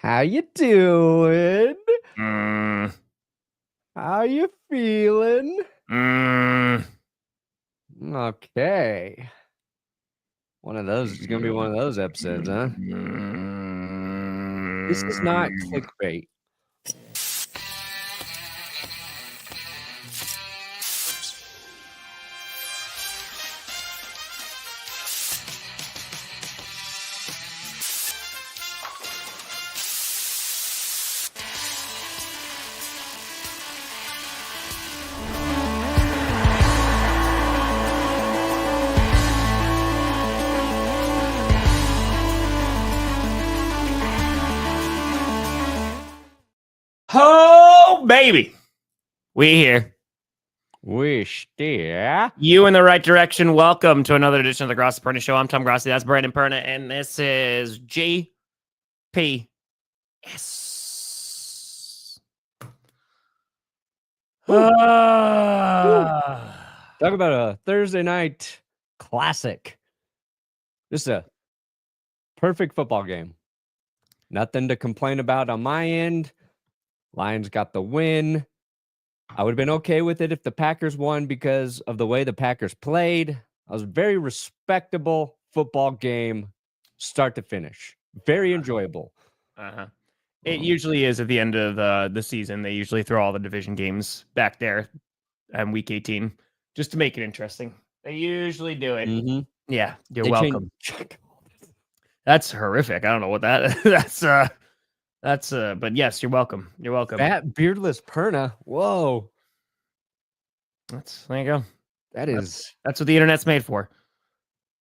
How you doing? Mm, How you feeling? mm, Okay. One of those is going to be one of those episodes, huh? This is not clickbait. Oh, baby. We here. Wish, yeah. You in the right direction. Welcome to another edition of the Grossi Perna Show. I'm Tom Grossi. That's Brandon Perna. And this is GPS. Talk about a Thursday night classic. This is a perfect football game. Nothing to complain about on my end. Lions got the win. I would have been okay with it if the Packers won because of the way the Packers played. It was a very respectable football game, start to finish. Very enjoyable. It usually is at the end of the season. They usually throw all the division games back there and week 18 just to make it interesting. They usually do it. Mm-hmm. Yeah, you're welcome. That's horrific. I don't know what that that's but yes, you're welcome. You're welcome. Fat beardless Perna. Whoa. There you go. That's what the internet's made for.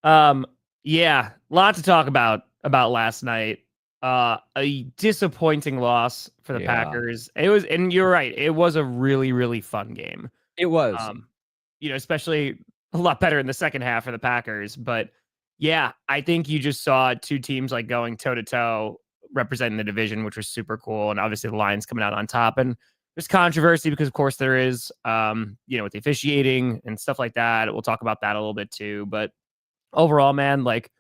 Yeah, lot to talk about last night. A disappointing loss for the Packers. It was, and you're right, it was a really, really fun game. It was. Especially a lot better in the second half for the Packers. But yeah, I think you just saw two teams like going toe to toe, representing the division, which was super cool. And obviously the Lions coming out on top. And there's controversy because, of course, there is, with the officiating and stuff like that. We'll talk about that a little bit too. But overall, man, like,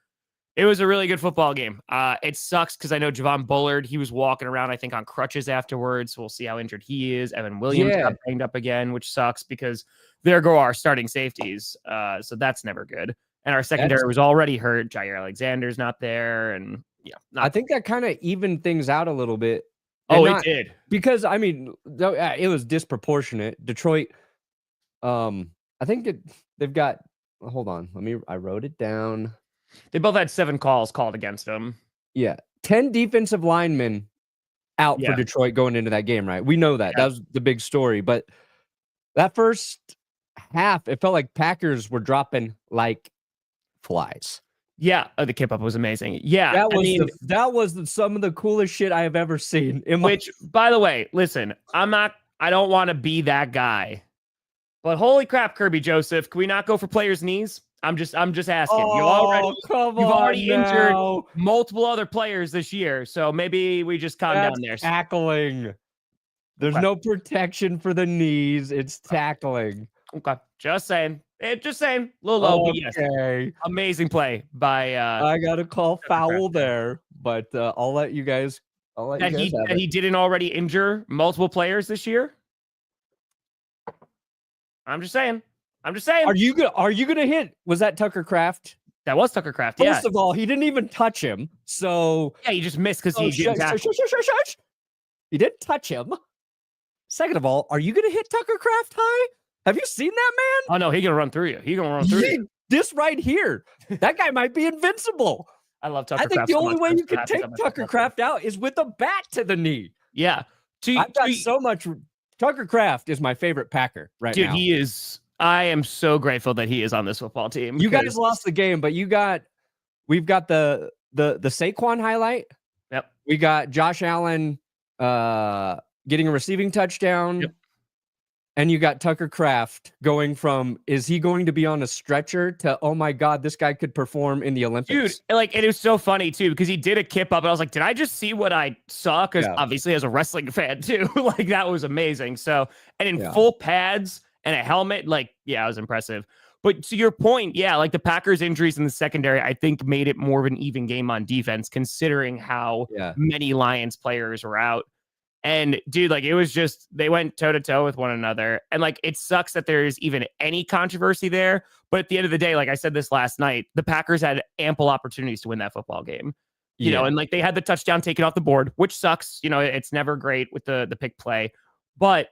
it was a really good football game. It sucks because I know Javon Bullard, he was walking around, I think, on crutches afterwards. We'll see how injured he is. Evan Williams got banged up again, which sucks because there go our starting safeties. So that's never good. And our secondary was already hurt. Jair Alexander's not there. And I think that kind of evened things out a little bit. It did. Because, I mean, it was disproportionate. Detroit, I think they've got, hold on. I wrote it down. They both had 7 calls called against them. Yeah. 10 defensive linemen out for Detroit going into that game, right? We know that. That was the big story. But that first half, it felt like Packers were dropping like flies. Yeah, the kip up was amazing. Yeah, that was some of the coolest shit I have ever seen. Which, by the way, listen, I don't want to be that guy, but holy crap, Kirby Joseph, can we not go for players' knees? I'm just asking. You've already injured multiple other players this year, so maybe we just calm down there. Tackling. There's no protection for the knees. It's tackling. Okay, just saying. Little low. Okay. Amazing play by. I got to call foul there, but I'll let you guys. He didn't already injure multiple players this year. I'm just saying. Are you gonna hit? Was that Tucker Kraft? That was Tucker Kraft. First of all, he didn't even touch him. So yeah, you just missed because he didn't tackle. He didn't touch him. Second of all, are you gonna hit Tucker Kraft high? Have you seen that man? Oh no, he's gonna run through you. This right here. That guy might be invincible. I love Tucker Kraft. I think the only way you can take Tucker Kraft out is with a bat to the knee. Yeah. I've got so much. Tucker Kraft is my favorite Packer right now. Dude, he is. I am so grateful that he is on this football team. You guys lost the game, but we've got the Saquon highlight. Yep. We got Josh Allen getting a receiving touchdown. Yep. And you got Tucker Kraft going from, is he going to be on a stretcher to, oh my God, this guy could perform in the Olympics. Dude, like, it was so funny too, because he did a kip up and I was like, did I just see what I saw? Because obviously as a wrestling fan too, like that was amazing. So, and in full pads and a helmet, like, yeah, it was impressive. But to your point, yeah, like the Packers' injuries in the secondary, I think made it more of an even game on defense, considering how many Lions players were out. And dude, like it was just, they went toe to toe with one another. And like, it sucks that there's even any controversy there. But at the end of the day, like I said this last night, the Packers had ample opportunities to win that football game, you know, and like they had the touchdown taken off the board, which sucks. You know, it's never great with the pick play, but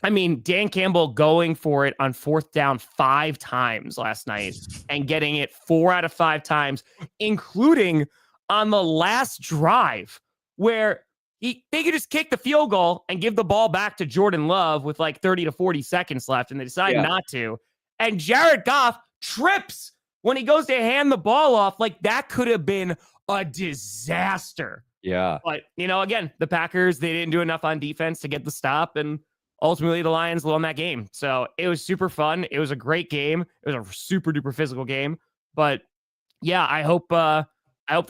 I mean, Dan Campbell going for it on 4th down 5 times last night and getting it 4 out of 5 times, including on the last drive where they could just kick the field goal and give the ball back to Jordan Love with like 30 to 40 seconds left, and they decide not to. And Jared Goff trips when he goes to hand the ball off. Like that could have been a disaster. Yeah. But, you know, again, the Packers, they didn't do enough on defense to get the stop, and ultimately the Lions won that game. So it was super fun. It was a great game. It was a super duper physical game. But yeah, I hope the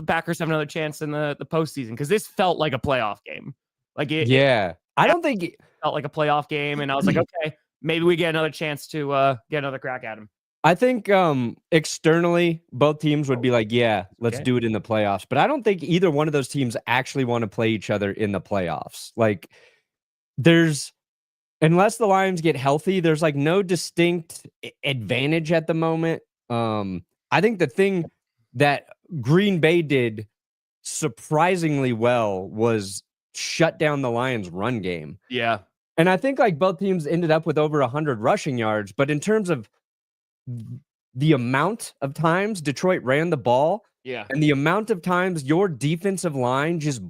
Packers have another chance in the postseason, because this felt like a playoff game. Like I don't think it felt like a playoff game, and I was like, okay, maybe we get another chance to get another crack at him. I think externally, both teams would be like, yeah, let's do it in the playoffs. But I don't think either one of those teams actually want to play each other in the playoffs. Like, unless the Lions get healthy, there's like no distinct advantage at the moment. I think the thing that Green Bay did surprisingly well was shut down the Lions' run game. Yeah. And I think like both teams ended up with over 100 rushing yards, but in terms of the amount of times Detroit ran the ball, and the amount of times your defensive line just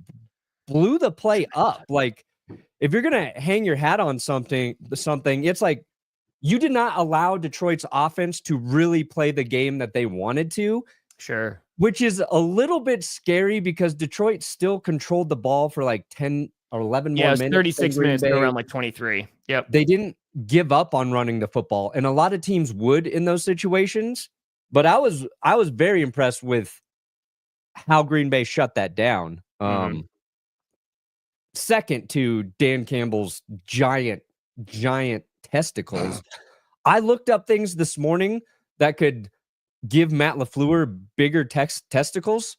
blew the play up. Like, if you're gonna hang your hat on something, it's like you did not allow Detroit's offense to really play the game that they wanted to. Sure. Which is a little bit scary because Detroit still controlled the ball for like 10 or 11 more minutes. 36 minutes, around like 23. Yep. They didn't give up on running the football, and a lot of teams would in those situations. But I was very impressed with how Green Bay shut that down. Second to Dan Campbell's giant testicles. I looked up things this morning that could give Matt LaFleur bigger testicles,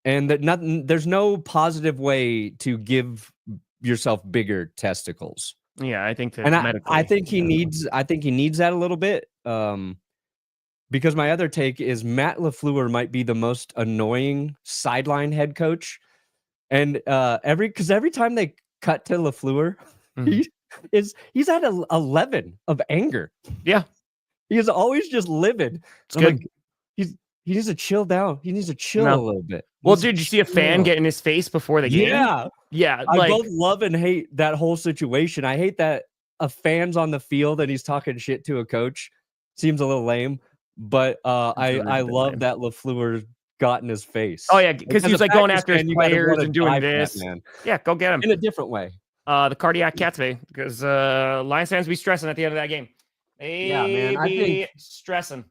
and that there's no positive way to give yourself bigger testicles. Yeah, I think that, and I think he needs that a little bit. Because my other take is Matt LaFleur might be the most annoying sideline head coach, and every time they cut to LaFleur, he's at 11 of anger. Yeah, he is always just livid. It's good. Like, he needs to chill down. He needs to chill a little bit. Well, dude, did you see a fan get in his face before the game? Yeah. I both love and hate that whole situation. I hate that a fan's on the field and he's talking shit to a coach. Seems a little lame, but I love that LaFleur got in his face. Oh yeah, because he was like going after his players and doing this. Yeah, go get him in a different way. The cardiac cafe, because Lions fans be stressing at the end of that game. Man, I think stressing.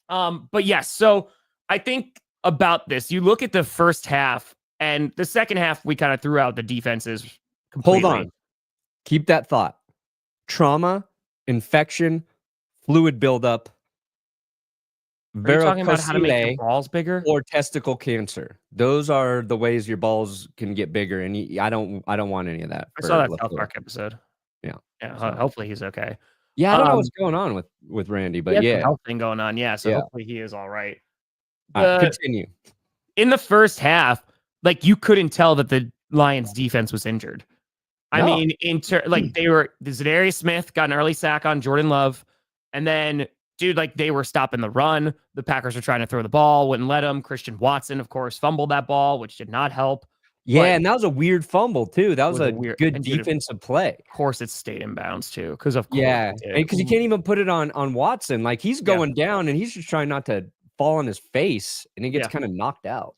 But yes, so I think about this. You look at the first half, and the second half, we kind of threw out the defenses completely. Hold on. Keep that thought. Trauma, infection, fluid buildup. Are you talking about how to make your balls bigger? Or testicle cancer. Those are the ways your balls can get bigger, and I don't want any of that. I saw that South Park episode. Yeah. Hopefully he's okay. Yeah, I don't know what's going on with Randy, but he has a health thing going on. Yeah, so hopefully he is all right. Continue. In the first half, like you couldn't tell that the Lions defense was injured. I mean, they were Zadarius Smith got an early sack on Jordan Love, and then dude, like they were stopping the run. The Packers were trying to throw the ball, wouldn't let them. Christian Watson, of course, fumbled that ball, which did not help. Yeah, and that was a weird fumble too. That was a good defensive play. Of course, it stayed in bounds too, because of course, because you can't even put it on Watson. Like he's going down, and he's just trying not to fall on his face, and he gets kind of knocked out.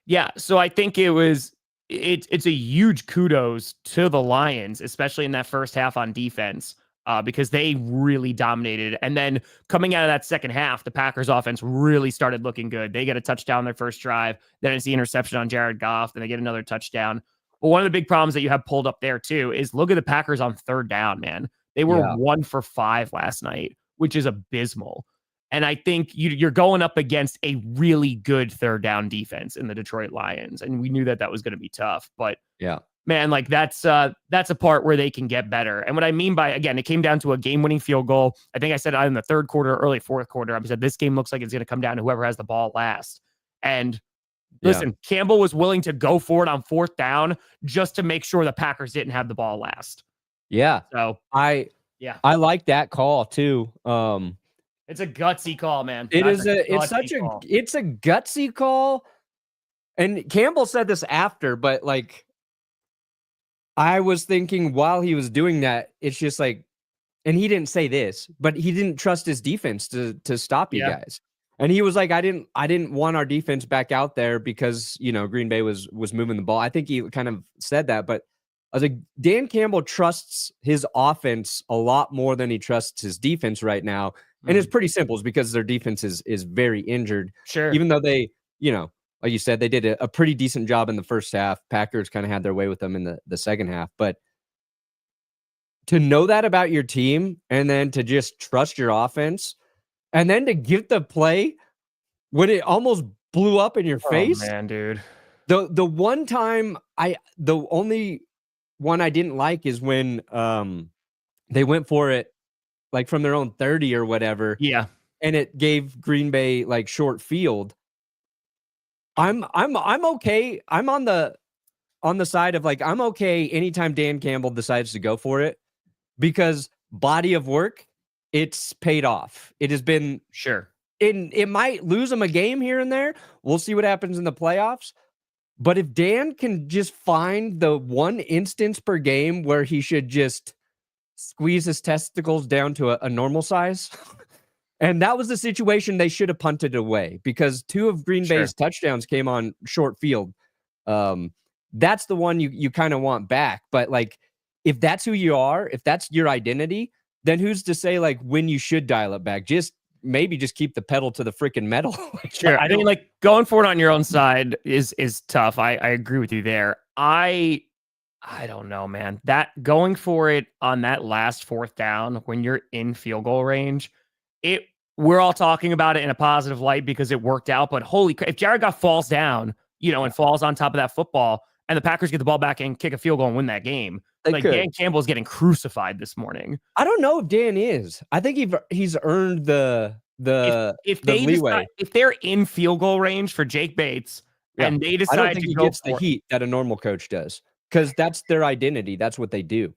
Yeah, so I think it's a huge kudos to the Lions, especially in that first half on defense, because they really dominated. And then coming out of that second half, the Packers offense really started looking good. They get a touchdown their first drive. Then it's the interception on Jared Goff. Then they get another touchdown. But one of the big problems that you have pulled up there too is look at the Packers on third down, man. They were 1 for 5 last night, which is abysmal. And I think you're going up against a really good third down defense in the Detroit Lions. And we knew that was going to be tough. But yeah, man, like that's a part where they can get better. And what I mean by, again, it came down to a game-winning field goal. I think I said in the third quarter, early fourth quarter, I said this game looks like it's going to come down to whoever has the ball last. And listen, Campbell was willing to go for it on fourth down just to make sure the Packers didn't have the ball last. Yeah. So I like that call too. It's a gutsy call, man. It's a gutsy call. And Campbell said this after, but like, I was thinking while he was doing that, it's just like, and he didn't say this, but he didn't trust his defense to stop you guys. And he was like, I didn't want our defense back out there because, Green Bay was moving the ball. I think he kind of said that, but I was like, Dan Campbell trusts his offense a lot more than he trusts his defense right now. And it's pretty simple. It's because their defense is very injured. Sure. Even though they, like you said, they did a pretty decent job in the first half. Packers kind of had their way with them in the second half. But to know that about your team and then to just trust your offense and then to give the play when it almost blew up in your face. Oh, man, dude. The one time the only one I didn't like is when they went for it like from their own 30 or whatever. Yeah. And it gave Green Bay like short field. I'm okay. I'm on the side of like, I'm okay anytime Dan Campbell decides to go for it because body of work, it's paid off. It has been sure. It might lose him a game here and there. We'll see what happens in the playoffs. But if Dan can just find the one instance per game where he should just squeeze his testicles down to a normal size. And that was the situation they should have punted away because 2 of Green Bay's touchdowns came on short field. That's the one you kind of want back. But like, if that's who you are, if that's your identity, then who's to say like when you should dial it back? Maybe just keep the pedal to the freaking metal. Sure. I mean, like going for it on your own side is tough. I agree with you there. I don't know, man. That going for it on that last fourth down when you're in field goal range, we're all talking about it in a positive light because it worked out. But holy crap, if Jared Goff falls down, and falls on top of that football, and the Packers get the ball back and kick a field goal and win that game, Dan Campbell's getting crucified this morning. I don't know if Dan is. I think he's earned the leeway. If they're in field goal range for Jake Bates, and they decide I don't think he gets the heat that a normal coach does. Because that's their identity. That's what they do.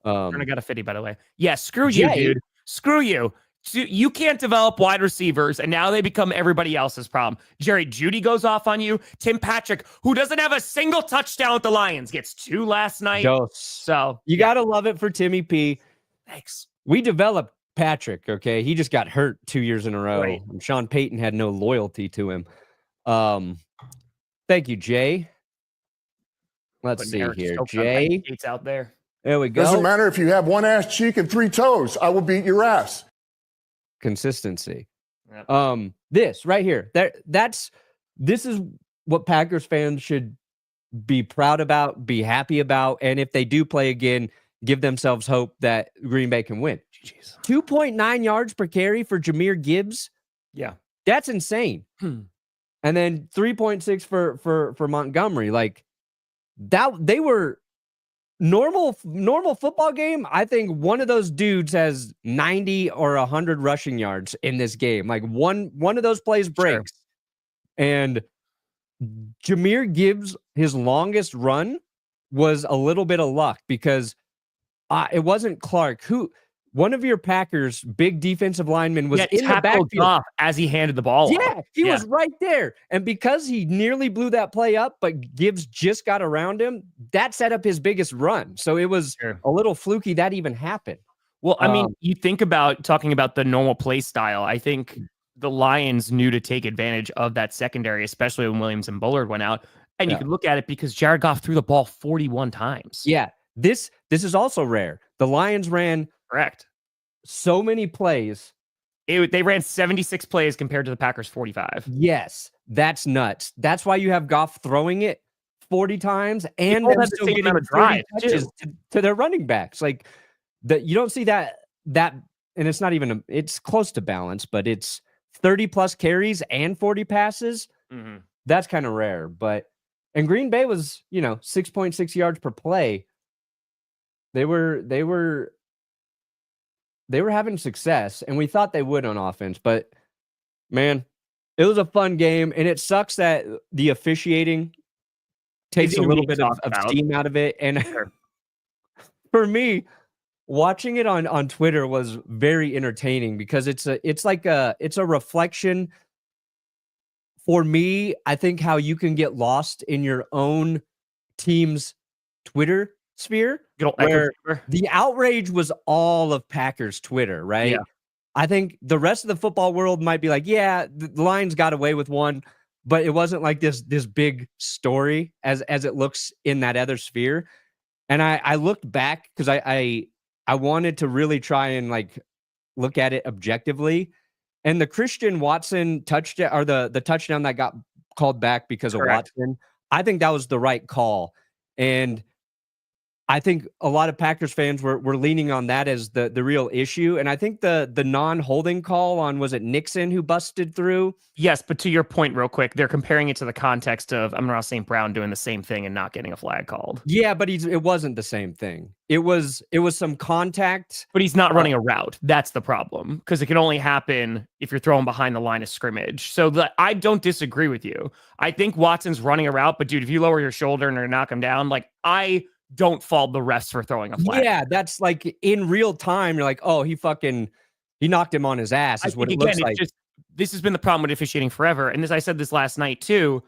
I got a 50, by the way. Yeah, screw you, dude. Screw you. You can't develop wide receivers, and now they become everybody else's problem. Jerry Jeudy goes off on you. Tim Patrick, who doesn't have a single touchdown with the Lions, gets 2 last night. So you got to love it for Timmy P. Thanks. We developed Patrick, okay? He just got hurt 2 years in a row. Right. And Sean Payton had no loyalty to him. Thank you, Jay. Let's see here. Jay. It's out there. There we go. Doesn't matter if you have 1 ass cheek and 3 toes. I will beat your ass. Consistency. Yep. This right here. This is what Packers fans should be proud about, be happy about, and if they do play again, give themselves hope that Green Bay can win. Jeez. 2.9 yards per carry for Jahmyr Gibbs. Yeah. That's insane. And then 3.6 for Montgomery. Like that, they were normal football game. I think one of those dudes has 90 or 100 rushing yards in this game. Like one of those plays breaks. Sure. And Jahmyr Gibbs, his longest run was a little bit of luck because it wasn't Clark who. One of your Packers' big defensive linemen was in the backfield as he handed the ball off. He was right there. And because he nearly blew that play up, but Gibbs just got around him, that set up his biggest run. So it was a little fluky that even happened. Well, I mean, you think about talking about the normal play style. I think the Lions knew to take advantage of that secondary, especially when Williams and Bullard went out. And you can look at it because Jared Goff threw the ball 41 times. Yeah. This is also rare. The Lions ran correct so many plays. They ran 76 plays compared to the Packers 45. Yes, that's nuts. That's why you have Goff throwing it 40 times and them still getting 30 touches to their running backs. Like you don't see that and it's not even it's close to balance, but it's 30 plus carries and 40 passes. Mm-hmm. That's kind of rare, and Green Bay was, 6.6 yards per play. They were having success, and we thought they would on offense, but man, it was a fun game, and it sucks that the officiating takes a little bit of steam out of it. And Sure. For me, watching it on Twitter was very entertaining because it's a reflection. For me, I think how you can get lost in your own team's Twitter sphere, where the outrage was all of Packers Twitter, right? Yeah. I think the rest of the football world might be like, yeah, the Lions got away with one, but it wasn't like this big story as it looks in that other sphere. And I looked back because I wanted to really try and like look at it objectively. And the Christian Watson touchdown, or the touchdown that got called back because of Watson, I think that was the right call. And I think a lot of Packers fans were leaning on that as the real issue. And I think the non-holding call on, was it Nixon who busted through? Yes, but to your point real quick, they're comparing it to the context of Amon-Ra St. Brown doing the same thing and not getting a flag called. Yeah, but it wasn't the same thing. It was some contact. But he's not running a route. That's the problem, because it can only happen if you're throwing behind the line of scrimmage. So I don't disagree with you. I think Watson's running a route, but dude, if you lower your shoulder and knock him down, like I don't fault the refs for throwing a flag. Yeah, that's like in real time. You're like, oh, he knocked him on his ass. Is what it looks like. This has been the problem with officiating forever. And I said this last night too.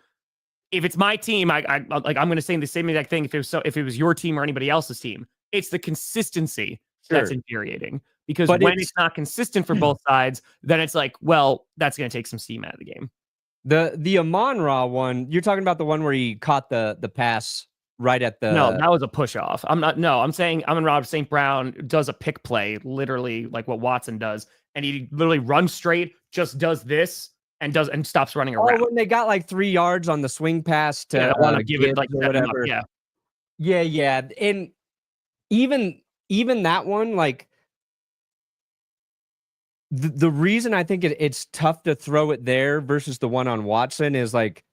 If it's my team, I'm going to say the same exact thing. If it was your team or anybody else's team, it's the consistency that's infuriating. Because when it's not consistent for both sides, then it's like, well, that's going to take some steam out of the game. The Amon-Ra one, you're talking about the one where he caught the pass right at the... No, that was a push off. I'm saying Amon-Ra St. Brown does a pick play, literally like what Watson does. And he literally runs straight, just does this and stops running around. Oh, when they got like 3 yards on the swing pass to give it like whatever. Yeah. And even that one, like the reason I think it's tough to throw it there versus the one on Watson is like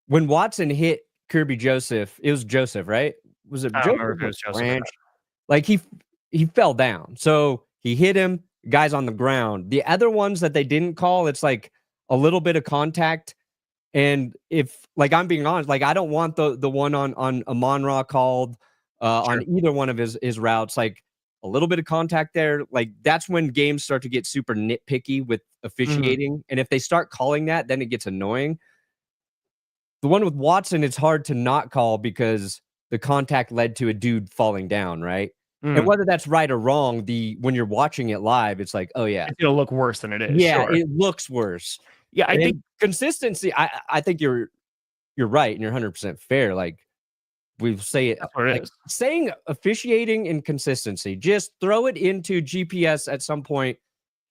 when Watson hit Kirby Joseph, it was Joseph, right? Was it Joseph? It was Joseph. Like he fell down. So he hit him, guys on the ground. The other ones that they didn't call, it's like a little bit of contact. And if, like, I'm being honest, like I don't want the one on Amon-Ra called on either one of his routes. Like a little bit of contact there, like that's when games start to get super nitpicky with officiating. And if they start calling that, then it gets annoying. The one with Watson, it's hard to not call because the contact led to a dude falling down, right? And whether that's right or wrong, when you're watching it live, it's like, oh yeah, it'll look worse than it is. Yeah, it looks worse. Yeah, I think consistency. I think you're right, and you're 100% fair. Like we say it, saying officiating and consistency. Just throw it into GPS at some point,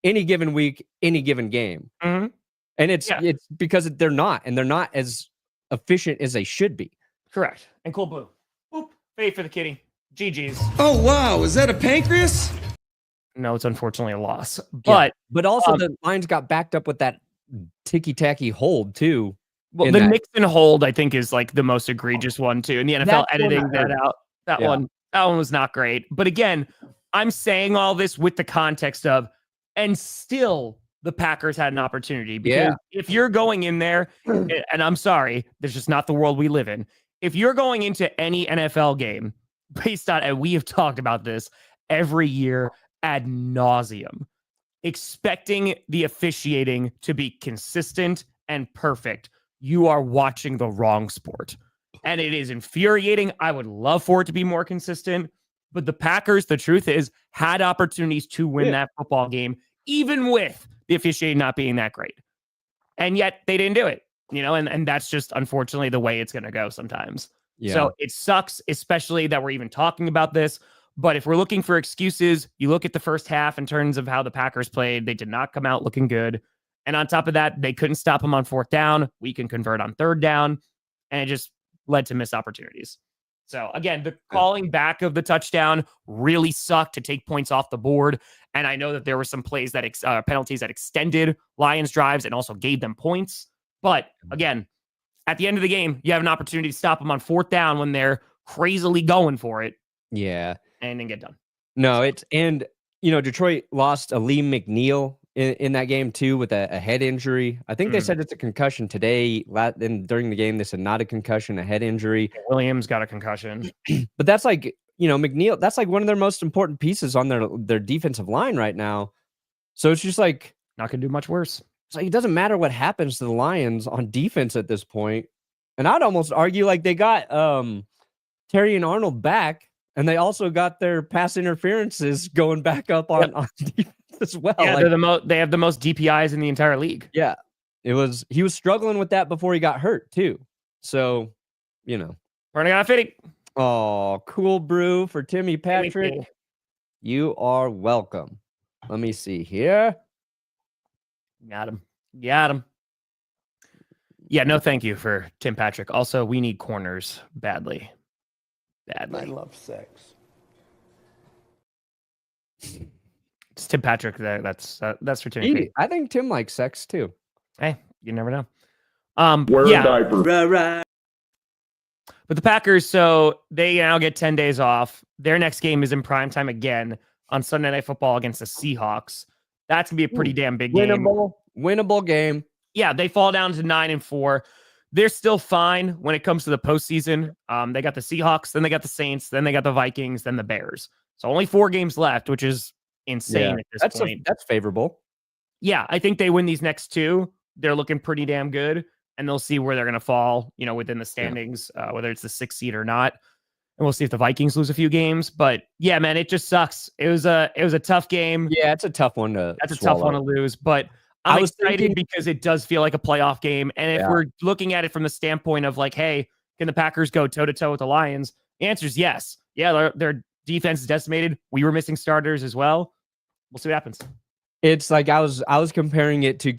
any given week, any given game, and it's because they're not as efficient as they should be. Correct. And cool blue. Boop. Fade for the kitty. GG's. Oh, wow. Is that a pancreas? No, it's unfortunately a loss. But also the Lions got backed up with that ticky-tacky hold too. Well, the Nixon hold, I think, is like the most egregious one too. And the NFL editing that out. That one was not great. But again, I'm saying all this with the context of, and still the Packers had an opportunity. Because if you're going in there, and I'm sorry, there's just not the world we live in. If you're going into any NFL game based on, and we have talked about this every year ad nauseum, expecting the officiating to be consistent and perfect, you are watching the wrong sport. And it is infuriating. I would love for it to be more consistent, but the Packers, the truth is, had opportunities to win that football game, even with the officiating not being that great. And yet they didn't do it, and that's just unfortunately the way it's going to go sometimes. Yeah. So it sucks, especially that we're even talking about this. But if we're looking for excuses, you look at the first half in terms of how the Packers played. They did not come out looking good. And on top of that, they couldn't stop them on fourth down. We can convert on third down. And it just led to missed opportunities. So again, the calling back of the touchdown really sucked to take points off the board. And I know that there were some plays that penalties that extended Lions drives and also gave them points. But again, at the end of the game, you have an opportunity to stop them on 4th down when they're crazily going for it. Yeah. And then get done. No, Detroit lost Aleem McNeil in that game too with a head injury. I think they said it's a concussion today. During the game, they said not a concussion, a head injury. Williams got a concussion. But that's like, McNeil, that's like one of their most important pieces on their defensive line right now. So it's just like not going to do much worse. It's like it doesn't matter what happens to the Lions on defense at this point. And I'd almost argue like they got Terry and Arnold back, and they also got their pass interferences going back up on defense as well. Yeah, they have the most DPIs in the entire league. Yeah. He was struggling with that before he got hurt too. So, Fitting. Oh, cool brew for Timmy Patrick. You are welcome. Let me see here. Got him. Yeah, no thank you for Tim Patrick. Also, we need corners badly. I love sex. It's Tim Patrick. That's for Tim. I think Tim likes sex too. Hey, you never know. Wear a diaper. But the Packers, so they now get 10 days off. Their next game is in primetime again on Sunday Night Football against the Seahawks. That's going to be a pretty damn big game. Winnable game. Yeah, they fall down to 9-4. They're still fine when it comes to the postseason. They got the Seahawks, then they got the Saints, then they got the Vikings, then the Bears. So only 4 games left, which is insane at this point. That's favorable. Yeah, I think they win these next 2. They're looking pretty damn good, and they'll see where they're going to fall, within the standings, whether it's the 6th seed or not. And we'll see if the Vikings lose a few games. But yeah, man, it just sucks. It was a tough game. Yeah, it's a tough one to That's a tough one to lose, but I'm excited because it does feel like a playoff game. And if we're looking at it from the standpoint of like, hey, can the Packers go toe-to-toe with the Lions? The answer is yes. Yeah, their defense is decimated. We were missing starters as well. We'll see what happens. It's like I was comparing it to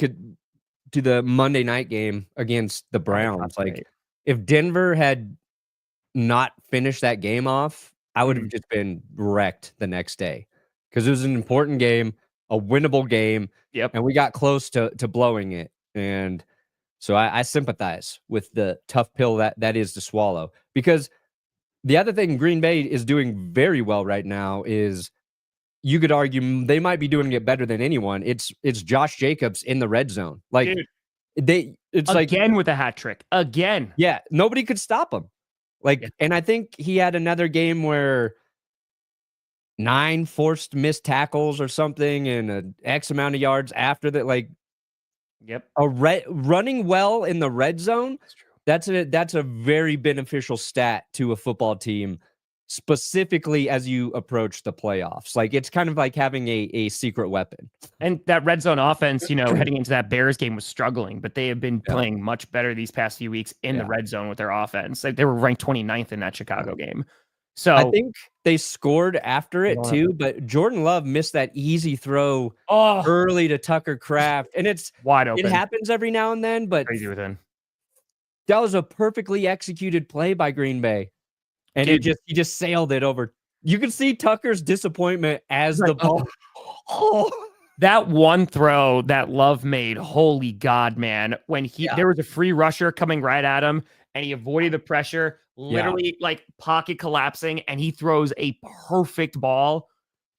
the Monday night game against the Browns. Like if Denver had not finished that game off, I would have just been wrecked the next day because it was an important game, a winnable game. Yep. And we got close to blowing it. And so I sympathize with the tough pill that is to swallow, because the other thing Green Bay is doing very well right now is you could argue they might be doing it better than anyone. It's Josh Jacobs in the red zone. Like it's again with a hat trick again. Yeah. Nobody could stop him. And I think he had another game where 9 forced missed tackles or something and an X amount of yards after that. Running well in the red zone. That's a very beneficial stat to a football team, specifically as you approach the playoffs. Like it's kind of like having a secret weapon. And that red zone offense, heading into that Bears game was struggling, but they have been playing much better these past few weeks in the red zone with their offense. Like they were ranked 29th in that Chicago game. So I think they scored after it too, but Jordan Love missed that easy throw early to Tucker Kraft, and it's wide open. It happens every now and then, but crazy with him. That was a perfectly executed play by Green Bay, and he just sailed it over. You can see Tucker's disappointment as the ball. That one throw that Love made, holy God, man! When there was a free rusher coming right at him, and he avoided the pressure. Literally like pocket collapsing, and he throws a perfect ball,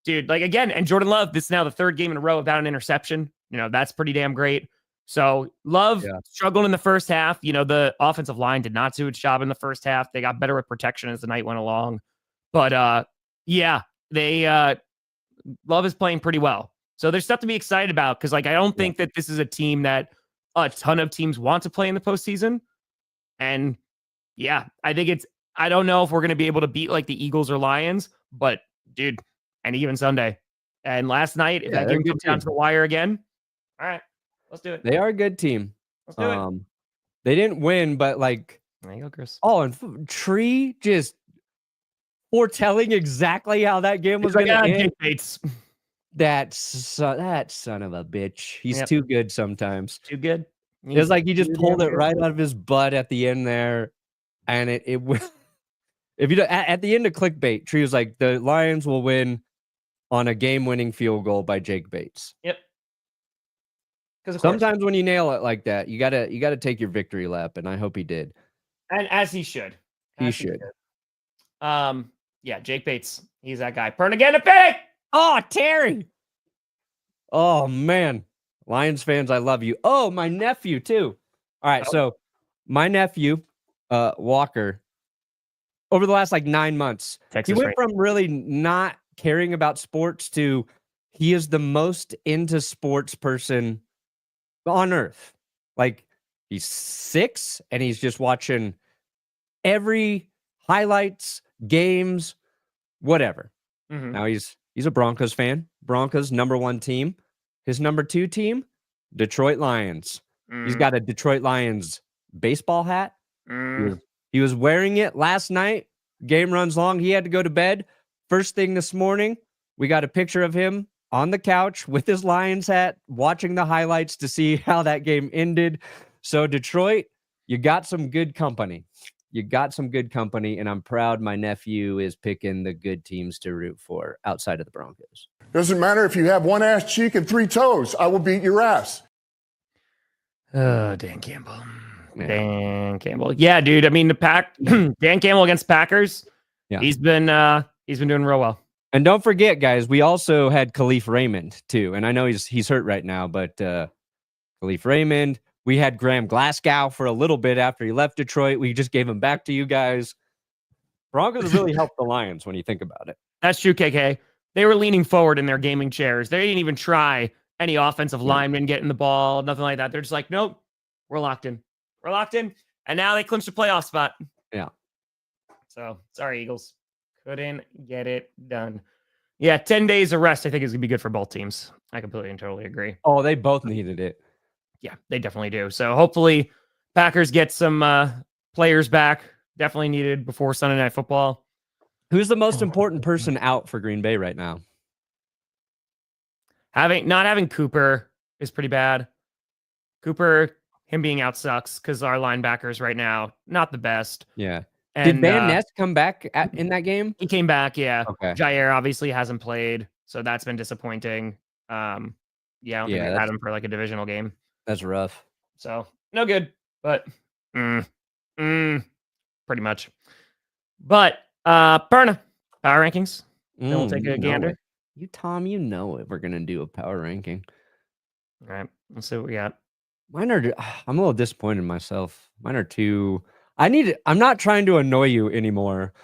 dude. Like again, and Jordan Love, this is now the 3rd game in a row without an interception. That's pretty damn great. So Love struggled in the first half. The offensive line did not do its job in the first half. They got better with protection as the night went along. But Love is playing pretty well. So there's stuff to be excited about because I don't think that this is a team that a ton of teams want to play in the postseason. And I think I don't know if we're going to be able to beat like the Eagles or Lions, but dude, any given Sunday. And last night, if that game comes down to the wire again, all right, let's do it. They are a good team. Let's do it. They didn't win, but like, there you go, Chris. Oh, and Tree just foretelling exactly how that game was going to end. That son of a bitch. He's too good sometimes. Too good. It's like he just pulled it right out of his butt at the end there. And it If you at the end of clickbait, Tree was like, the Lions will win on a game-winning field goal by Jake Bates. Yep. Because Sometimes when you nail it like that, you gotta take your victory lap, and I hope he did. And as he should. He should. Yeah, Jake Bates. He's that guy. Perna getting a pick. Oh, Terry. Oh man, Lions fans, I love you. Oh, my nephew too. All right, so my nephew, Walker, over the last 9 months, Texas he went from really not caring about sports to he is the most into sports person on earth. He's 6 and he's just watching every highlights, games, whatever. Mm-hmm. Now he's a Broncos fan. Broncos #1 team. His #2 team, Detroit Lions. He's got a Detroit Lions baseball hat. He was wearing it last night. Game runs long. He had to go to bed. First thing this morning, we got a picture of him on the couch with his Lions hat, watching the highlights to see how that game ended. So Detroit, you got some good company. And I'm proud my nephew is picking the good teams to root for outside of the Broncos. Doesn't matter if you have one ass cheek and 3 toes. I will beat your ass. Oh, Dan Campbell. Yeah. Dan Campbell. Yeah, dude. I mean, Dan Campbell against Packers. Yeah. He's been doing real well. And don't forget, guys, we also had Khalif Raymond too. And I know he's hurt right now, but Khalif Raymond. We had Graham Glasgow for a little bit after he left Detroit. We just gave him back to you guys. Broncos really helped the Lions when you think about it. That's true, KK. They were leaning forward in their gaming chairs. They didn't even try any offensive linemen getting the ball, nothing like that. They're just like, nope, we're locked in. And now they clinched a playoff spot. Yeah. So, sorry, Eagles. Couldn't get it done. Yeah, 10 days of rest, I think, is going to be good for both teams. I completely and totally agree. Oh, they both needed it. Yeah, they definitely do. So hopefully Packers get some players back. Definitely needed before Sunday Night Football. Who's the most important person out for Green Bay right now? Not having Cooper is pretty bad. Cooper, him being out sucks because our linebackers right now, not the best. Yeah. And, did Van Ness come back in that game? He came back, yeah. Okay. Jair obviously hasn't played, so that's been disappointing. Yeah, I don't think we had him for a divisional game. That's rough. So, no good, but pretty much. But, Perna, power rankings. Then we'll take a gander. Tom, you know it. We're going to do a power ranking. All right, let's see what we got. Mine are, I'm a little disappointed in myself. Mine are too, I'm not trying to annoy you anymore.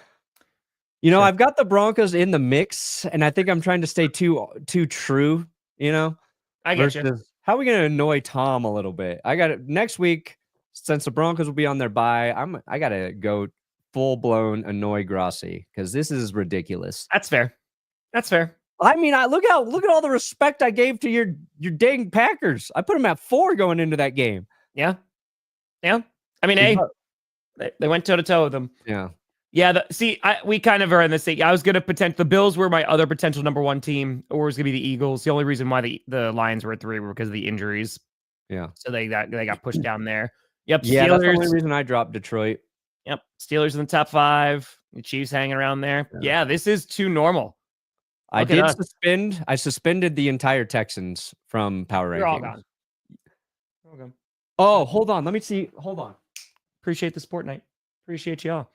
Sure. I've got the Broncos in the mix, and I think I'm trying to stay too true, I get you. How are we going to annoy Tom a little bit? I got it next week, since the Broncos will be on their bye. I got to go full blown annoy Grossi because this is ridiculous. That's fair. I mean, look at all the respect I gave to your dang Packers. I put them at 4 going into that game. Yeah. I mean, they went toe to toe with them. Yeah. Yeah. We kind of are in the same. I was going to the Bills were my other potential #1 team, or it was going to be the Eagles. The only reason why the Lions were at 3 were because of the injuries. Yeah. So they got pushed down there. Yep. Yeah, that's the only reason I dropped Detroit. Yep. Steelers in the top 5. The Chiefs hanging around there. Yeah, this is too normal. I suspended the entire Texans from power rankings. They're all gone. Okay. Oh, hold on. Let me see. Hold on. Appreciate the sport night. Appreciate y'all.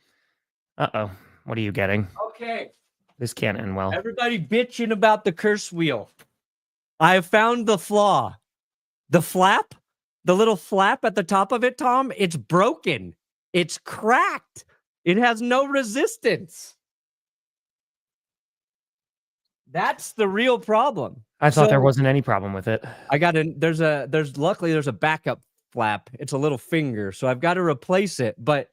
Uh-oh. What are you getting? Okay. This can't end well. Everybody bitching about the curse wheel. I have found the flaw. The flap, the little flap at the top of it, Tom, it's broken. It's cracked. It has no resistance. That's the real problem. I thought there wasn't any problem with it. Luckily there's a backup flap. It's a little finger, so I've got to replace it. But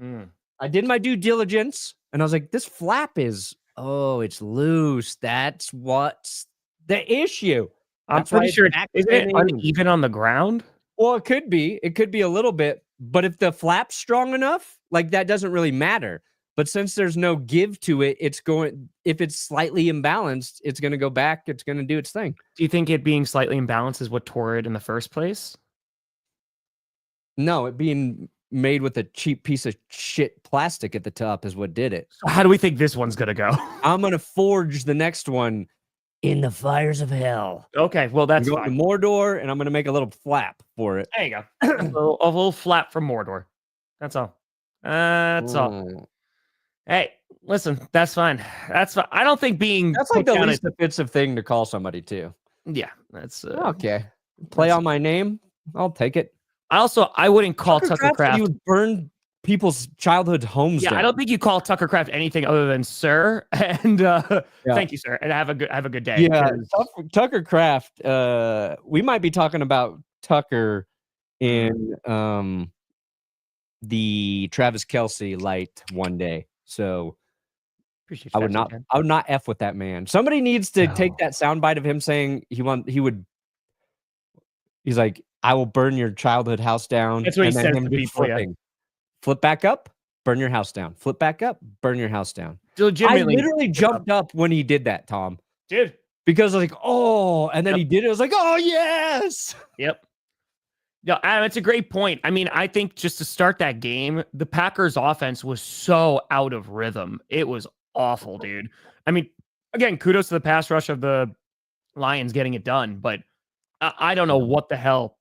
I did my due diligence, and I was like, this flap is, it's loose. That's what's the issue. I'm pretty sure isn't it uneven on the ground? Well, it could be. It could be a little bit, but if the flap's strong enough, that doesn't really matter. But since there's no give to it, if it's slightly imbalanced, it's going to go back. It's going to do its thing. Do you think it being slightly imbalanced is what tore it in the first place? No, it being made with a cheap piece of shit plastic at the top is what did it. So how do we think this one's gonna go? I'm gonna forge the next one in the fires of hell. Okay, well that's I'm going fine. to Mordor, and I'm gonna make a little flap for it. There you go. a little flap from Mordor. That's all. That's all. Hey, listen, that's fine. That's fine. I don't think being That's like put the down least offensive thing to call somebody to. yeah, that's Okay. Play that's- on my name. I'll take it. I wouldn't call Tucker Kraft. You would burn people's childhood homes Yeah, down. I don't think you call Tucker Kraft anything other than sir. And thank you, sir. And have a good day. Yeah, Tucker Kraft. We might be talking about Tucker in the Travis Kelce light one day. So Appreciate I would not F with that man. Somebody needs to take that soundbite of him saying he's like, I will burn your childhood house down. That's what he and then says him to just people, yeah. flipping. Flip back up, burn your house down. Flip back up, burn your house down. Legitimately, I literally jumped up when he did that, Tom. dude. Because I was like, oh, and then he did it. I was like, oh, yes. Yep. Yeah, Adam, it's a great point. I mean, I think just to start that game, the Packers offense was so out of rhythm. It was awful, dude. I mean, again, kudos to the pass rush of the Lions getting it done, but I don't know what the hell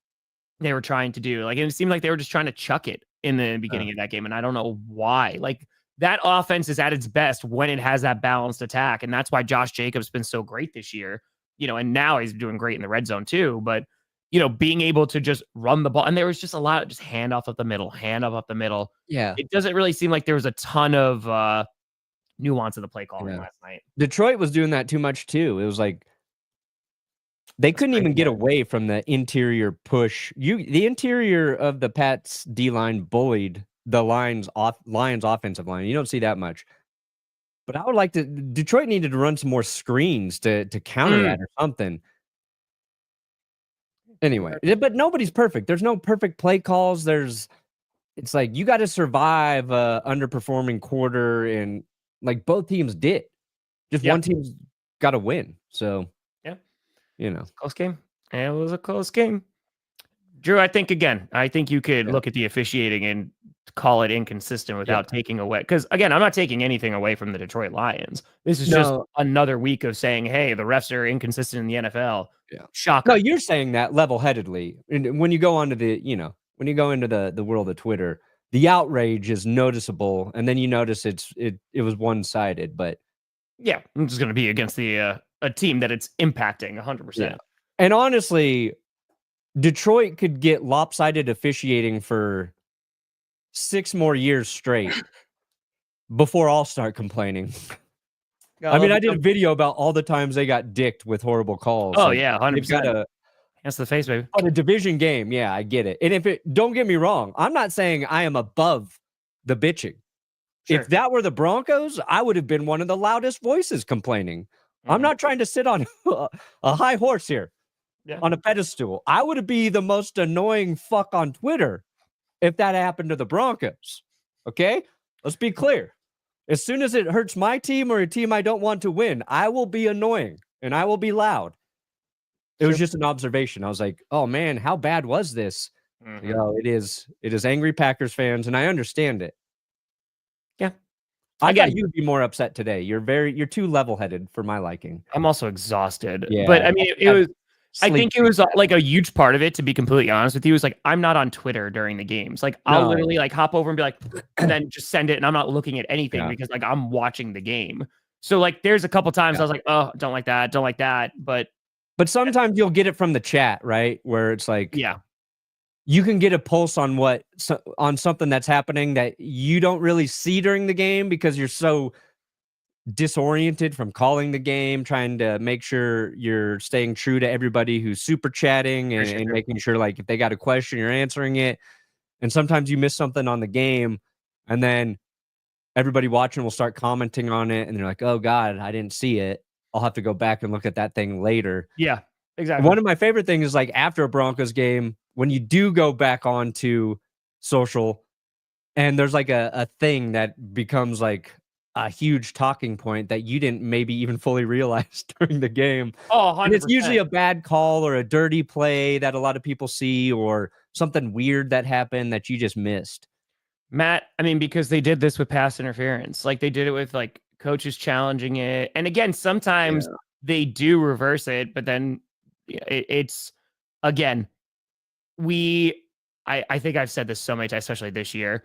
they were trying to do. Like, it seemed like they were just trying to chuck it in the beginning of that game, and I don't know why. Like, that offense is at its best when it has that balanced attack, and that's why Josh Jacobs been so great this year. And now he's doing great in the red zone too, but being able to just run the ball. And there was just a lot of just handoff up the middle. Yeah. It doesn't really seem like there was a ton of nuance of the play calling last night. Detroit was doing that too much too. It was like they couldn't even get away from the interior push. The interior of the Pats D-line bullied the Lions offensive line. You don't see that much. But I would like to Detroit needed to run some more screens to counter that or something. Anyway, but nobody's perfect. There's no perfect play calls. It's like you got to survive a underperforming quarter, and like both teams did. Just one team's got to win. So Close game. It was a close game. Drew, I think you could look at the officiating and call it inconsistent without taking away. Because again, I'm not taking anything away from the Detroit Lions. This is just another week of saying, hey, the refs are inconsistent in the NFL. Yeah. Shocker. No, you're saying that level-headedly. And when you go onto when you go into the world of Twitter, the outrage is noticeable, and then you notice it was one-sided. But yeah, I'm just going to be against a team that it's impacting 100%. Yeah. And honestly, Detroit could get lopsided officiating for 6 more years straight before I'll start complaining. I mean, I did a video about all the times they got dicked with horrible calls. Oh, yeah, 100%. That's the face, baby. But a division game, yeah, I get it. And don't get me wrong, I'm not saying I am above the bitching. Sure. If that were the Broncos, I would have been one of the loudest voices complaining. I'm not trying to sit on a high horse here, on a pedestal. I would be the most annoying fuck on Twitter if that happened to the Broncos. Okay? Let's be clear. As soon as it hurts my team or a team I don't want to win, I will be annoying and I will be loud. It was just an observation. I was like, oh man, how bad was this? It is angry Packers fans, and I understand it. Yeah. I got you would be more upset today. You're too level-headed for my liking. I'm also exhausted. Yeah. But I mean, I think it was like a huge part of it, to be completely honest with you, is like, I'm not on Twitter during the games. Like, I'll literally like hop over and be like, and then just send it. And I'm not looking at anything because like I'm watching the game. So like, there's a couple times I was like, oh, don't like that. But sometimes you'll get it from the chat, right? Where it's like, you can get a pulse on on something that's happening that you don't really see during the game because you're so disoriented from calling the game, trying to make sure you're staying true to everybody who's super chatting and making sure like if they got a question, you're answering it. And sometimes you miss something on the game, and then everybody watching will start commenting on it, and they're like, oh God, I didn't see it. I'll have to go back and look at that thing later. Yeah, exactly. One of my favorite things is like after a Broncos game, when you do go back onto social and there's like a thing that becomes like a huge talking point that you didn't maybe even fully realize during the game. Oh, 100%. And it's usually a bad call or a dirty play that a lot of people see or something weird that happened that you just missed. Matt, I mean, because they did this with pass interference. Like they did it with like coaches challenging it. And again, sometimes they do reverse it, but then it's again, I think I've said this so many times, especially this year,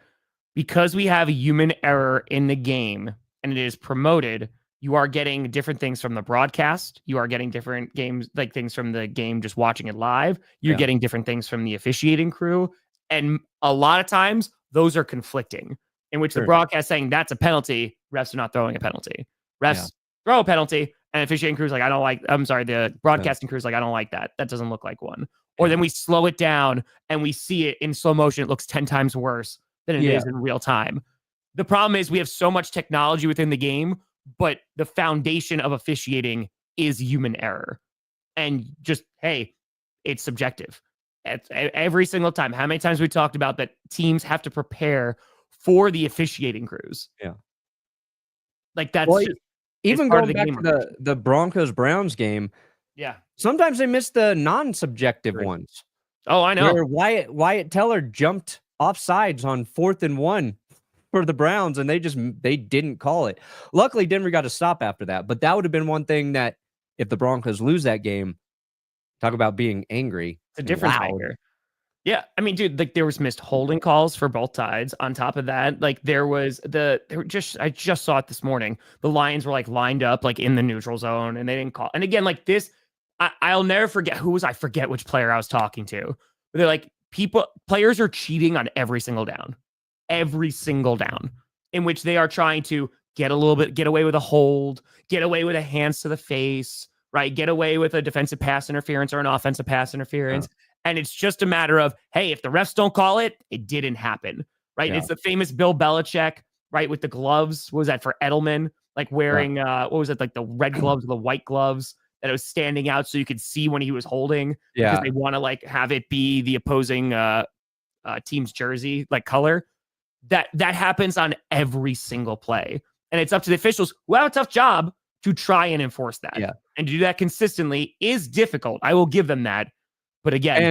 because we have a human error in the game and it is promoted. You are getting different things from the broadcast. You are getting different games, like things from the game, just watching it live. You're getting different things from the officiating crew. And a lot of times those are conflicting, in which the broadcast saying that's a penalty. Refs are not throwing a penalty. Refs throw a penalty. And officiating crew's like, the broadcasting crew's like, I don't like that. That doesn't look like one. Or then we slow it down and we see it in slow motion. It looks 10 times worse than it is in real time. The problem is we have so much technology within the game, but the foundation of officiating is human error. And just, hey, it's subjective. Every single time. How many times we talked about that teams have to prepare for the officiating crews? Yeah. Like that's even going back to the Broncos-Browns game. Yeah. Sometimes they miss the non-subjective ones. Oh, I know. Where Wyatt Teller jumped off sides on 4th and 1 for the Browns, and they didn't call it. Luckily, Denver got a stop after that, but that would have been one thing that if the Broncos lose that game, talk about being angry. It's a difference maker. Yeah, I mean, dude, like there was missed holding calls for both sides. On top of that, like I just saw it this morning. The Lions were like lined up like in the neutral zone, and they didn't call. And again, like this, I'll never forget I forget which player I was talking to. But they're like, players are cheating on every single down, in which they are trying to get away with a hold, get away with a hands to the face, right? Get away with a defensive pass interference or an offensive pass interference. And it's just a matter of, hey, if the refs don't call it, it didn't happen, right? It's the famous Bill Belichick, right? With the gloves. What was that for Edelman? Like wearing, what was it? Like the red gloves, or the white gloves that it was standing out so you could see when he was holding. Because they want to like have it be the opposing team's jersey, like color. That happens on every single play. And it's up to the officials who have a tough job to try and enforce that. Yeah. And to do that consistently is difficult. I will give them that. But again,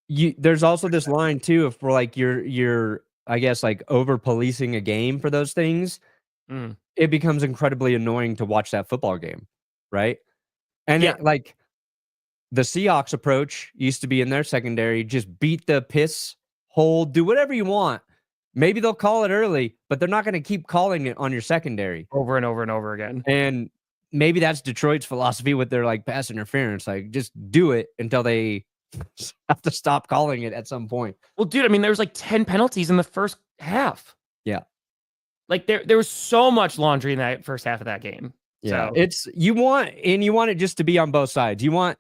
and there's also this line too, if we're like you're I guess like over policing a game for those things, it becomes incredibly annoying to watch that football game, right? And like the Seahawks approach used to be in their secondary, just beat the piss, hold, do whatever you want. Maybe they'll call it early, but they're not going to keep calling it on your secondary over and over and over again. And maybe that's Detroit's philosophy with their like pass interference, like just do it until they have to stop calling it at some point. Well, dude, I mean, there was like 10 penalties in the first half. Yeah. Like there was so much laundry in that first half of that game. Yeah. So, you want it just to be on both sides. You want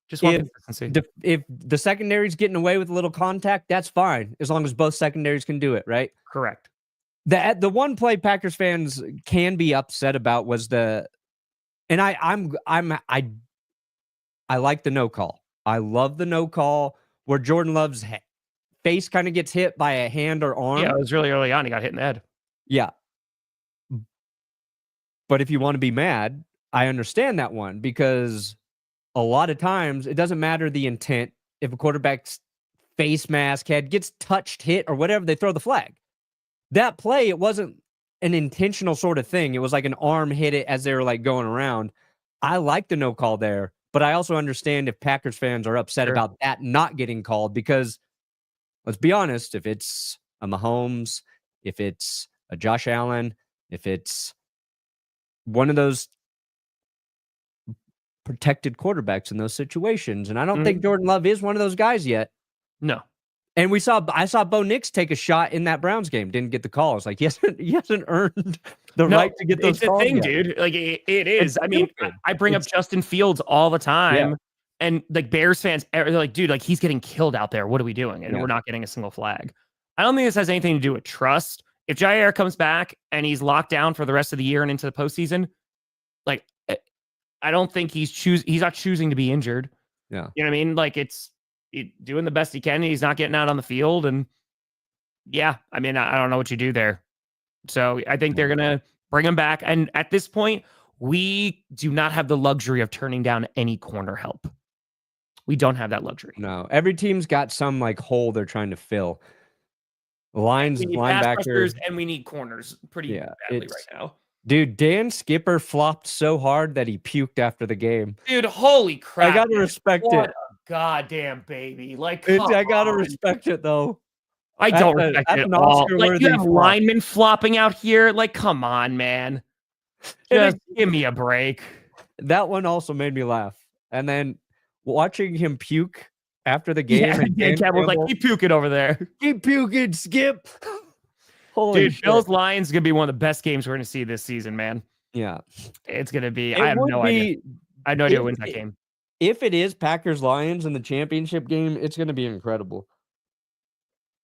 just want consistency. If the secondary's getting away with a little contact, that's fine as long as both secondaries can do it, right? Correct. The one play Packers fans can be upset about was I like the no call. I love the no call where Jordan Love's face kind of gets hit by a hand or arm. Yeah, it was really early on. He got hit in the head. Yeah. But if you want to be mad, I understand that one because a lot of times it doesn't matter the intent. If a quarterback's face mask head gets touched, hit, or whatever, they throw the flag. That play, it wasn't an intentional sort of thing. It was like an arm hit it as they were like going around. I like the no call there. But I also understand if Packers fans are upset about that not getting called because, let's be honest, if it's a Mahomes, if it's a Josh Allen, if it's one of those protected quarterbacks in those situations, and I don't think Jordan Love is one of those guys yet. No. And I saw Bo Nix take a shot in that Browns game, didn't get the call. It's like he hasn't earned the right to get those calls. It's the thing, dude. Like it is. I mean, I bring up Justin Fields all the time, and like Bears fans, they're like, dude, like he's getting killed out there. What are we doing? And we're not getting a single flag. I don't think this has anything to do with trust. If Jair comes back and he's locked down for the rest of the year and into the postseason, like I don't think he's not choosing to be injured. Yeah, you know what I mean? Like it's doing the best he can. And he's not getting out on the field. And yeah, I mean, I don't know what you do there. So I think they're going to bring him back. And at this point, we do not have the luxury of turning down any corner help. We don't have that luxury. No, every team's got some like hole they're trying to fill. Lions We need pass linebacker. rushers and we need corners pretty Yeah, badly right now. Dude, Dan Skipper flopped so hard that he puked after the game. Dude, holy crap. I gotta man. respect What it. a goddamn baby. Like, I gotta come on. respect it though. I don't respect that's it an at all. Like, Oscar-worthy you have flop. linemen flopping out here. Like, come on, man. And Just give me a break. That one also made me laugh. And then watching him puke after the game. Yeah, and Dan Campbell's like, keep puking over there. keep puking, Skip. Holy Dude, shit. Bills Lions is gonna be one of the best games we're gonna see this season, man. Yeah. It's gonna be. It I have would no idea. be- I have no idea who if wins that it- game. If it is Packers Lions in the championship game, it's gonna be incredible.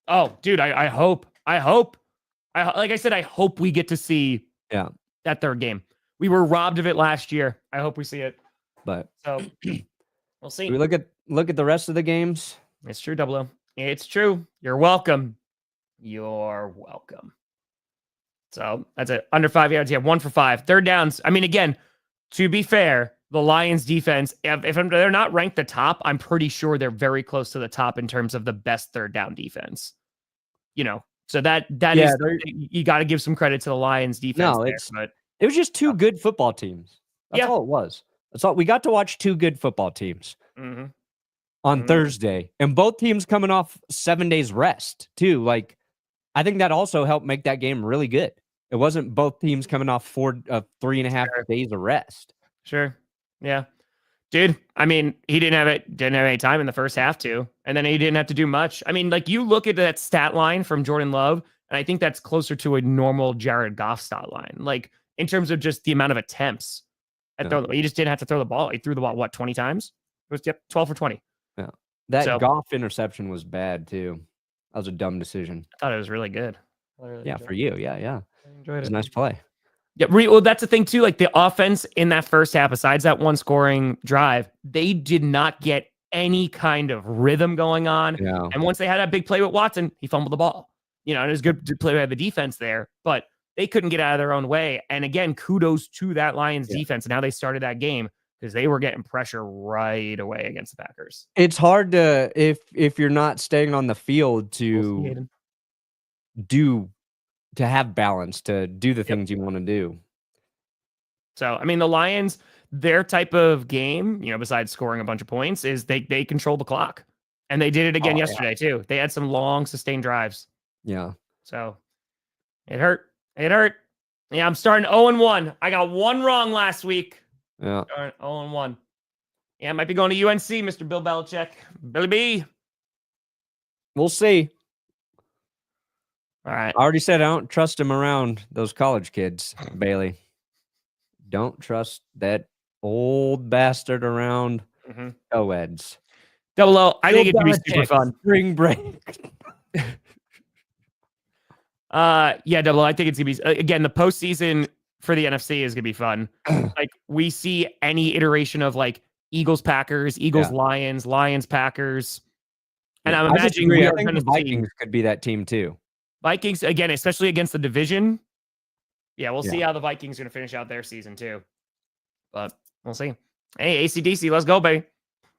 Oh, dude, I hope. Like I said, I hope we get to see that third game. We were robbed of it last year. I hope we see it. But So we'll see. we look at the rest of the games. It's true, Double O. It's true. You're welcome. You're welcome. So that's it. Under 5 yards. Yeah, 1 for 5. Third downs. I mean, again, to be fair, the Lions defense, if they're not ranked the top, I'm pretty sure they're very close to the top in terms of the best third down defense. So that is, you got to give some credit to the Lions defense. It was just two good football teams. That's all it was. That's all. We got to watch two good football teams on Thursday, and both teams coming off 7 days rest too. Like, I think that also helped make that game really good. It wasn't both teams coming off 3.5 days of rest. Sure. Yeah. Dude, I mean, he didn't have any time in the first half to, and then he didn't have to do much. I mean, like, you look at that stat line from Jordan Love, and I think that's closer to a normal Jared Goff stat line. Like, in terms of just the amount of attempts. He just didn't have to throw the ball. He threw the ball, 20 times? It was 12 for 20. Yeah. That Goff interception was bad too. That was a dumb decision. I thought it was really good. For you. Yeah. I enjoyed it. It was a nice play. Yeah, well, that's the thing too. Like, the offense in that first half, besides that one scoring drive, they did not get any kind of rhythm going on. Yeah. And once they had that big play with Watson, he fumbled the ball. And it was good to play by the defense there, but they couldn't get out of their own way. And again, kudos to that Lions defense and how they started that game, because they were getting pressure right away against the Packers. It's hard to, if you're not staying on the field to have balance, to do the things you want to do. So, I mean, the Lions, their type of game, besides scoring a bunch of points, is they control the clock. And they did it again yesterday too. They had some long sustained drives. Yeah. So it hurt. Yeah, I'm starting 0-1. I got one wrong last week. Yeah. 0-1. Yeah, I might be going to UNC, Mr. Bill Belichick. Billy B. We'll see. All right. I already said I don't trust him around those college kids, Bailey. Don't trust that old bastard around co-eds. Double O, I think it could be super fun. Spring break. Yeah, Double O, I think it's going to be, again, the postseason for the NFC is going to be fun. Like, we see any iteration of, like, Eagles, Packers, Eagles, Lions, Lions, Packers. And I'm imagining I think the Vikings could be that team too. Vikings, again, especially against the division. Yeah, we'll see how the Vikings are going to finish out their season too. But we'll see. Hey, AC/DC, let's go, baby.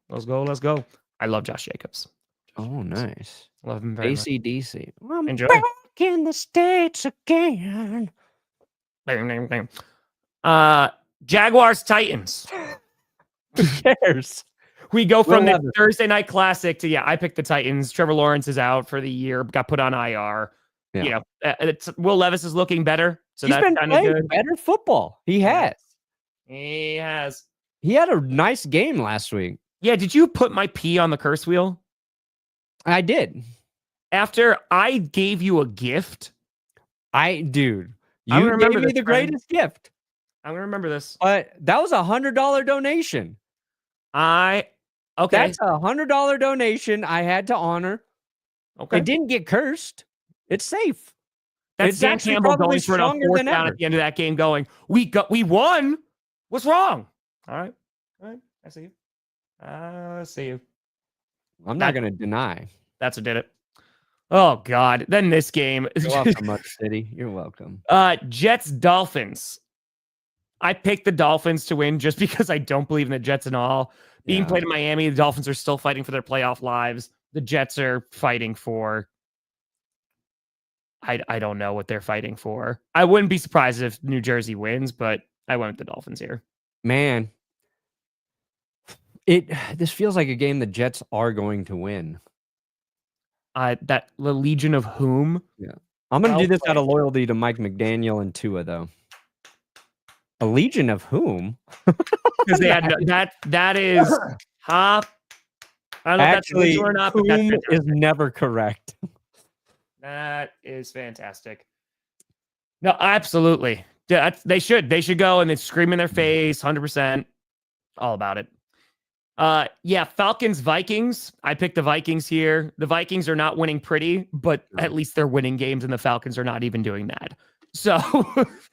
Let's go. I love Josh Jacobs. Oh, nice. Love him very much. AC/DC. Enjoy. Back in the States again. Jaguars, Titans. Who cares? We go from the Thursday night classic to, I picked the Titans. Trevor Lawrence is out for the year, got put on IR. Yeah. Will Levis is looking better. So He's that's been kind of playing good. better football. He has. He has. He had a nice game last week. Yeah. Did you put my P on the curse wheel? I did. After I gave you a gift. Dude, I you remember gave me this, the greatest gift. I'm going to remember this. But that was $100 donation. Okay. That's $100 donation I had to honor. Okay. It didn't get cursed. It's safe. That's Dan Campbell going for it on fourth down at the end of that game going, we won. What's wrong? All right. I see you. I see you. I'm not going to deny. That's what did it. Oh, God. Then this game. You're welcome, Mud City. You're welcome. Jets, Dolphins. I picked the Dolphins to win just because I don't believe in the Jets at all. Being played in Miami, the Dolphins are still fighting for their playoff lives. The Jets are fighting for I don't know what they're fighting for. I wouldn't be surprised if New Jersey wins, but I went with the Dolphins here. Man, this feels like a game the Jets are going to win. That the Legion of whom? Yeah. I'm going to do this out of loyalty to Mike McDaniel and Tua, though. A Legion of whom? Because they had that is I don't know actually, if that's or not, whom but that's is never correct. That is fantastic. No, absolutely. Yeah, they should go and then scream in their face, 100%. All about it. Yeah, Falcons, Vikings. I picked the Vikings here. The Vikings are not winning pretty, but at least they're winning games, and the Falcons are not even doing that. So,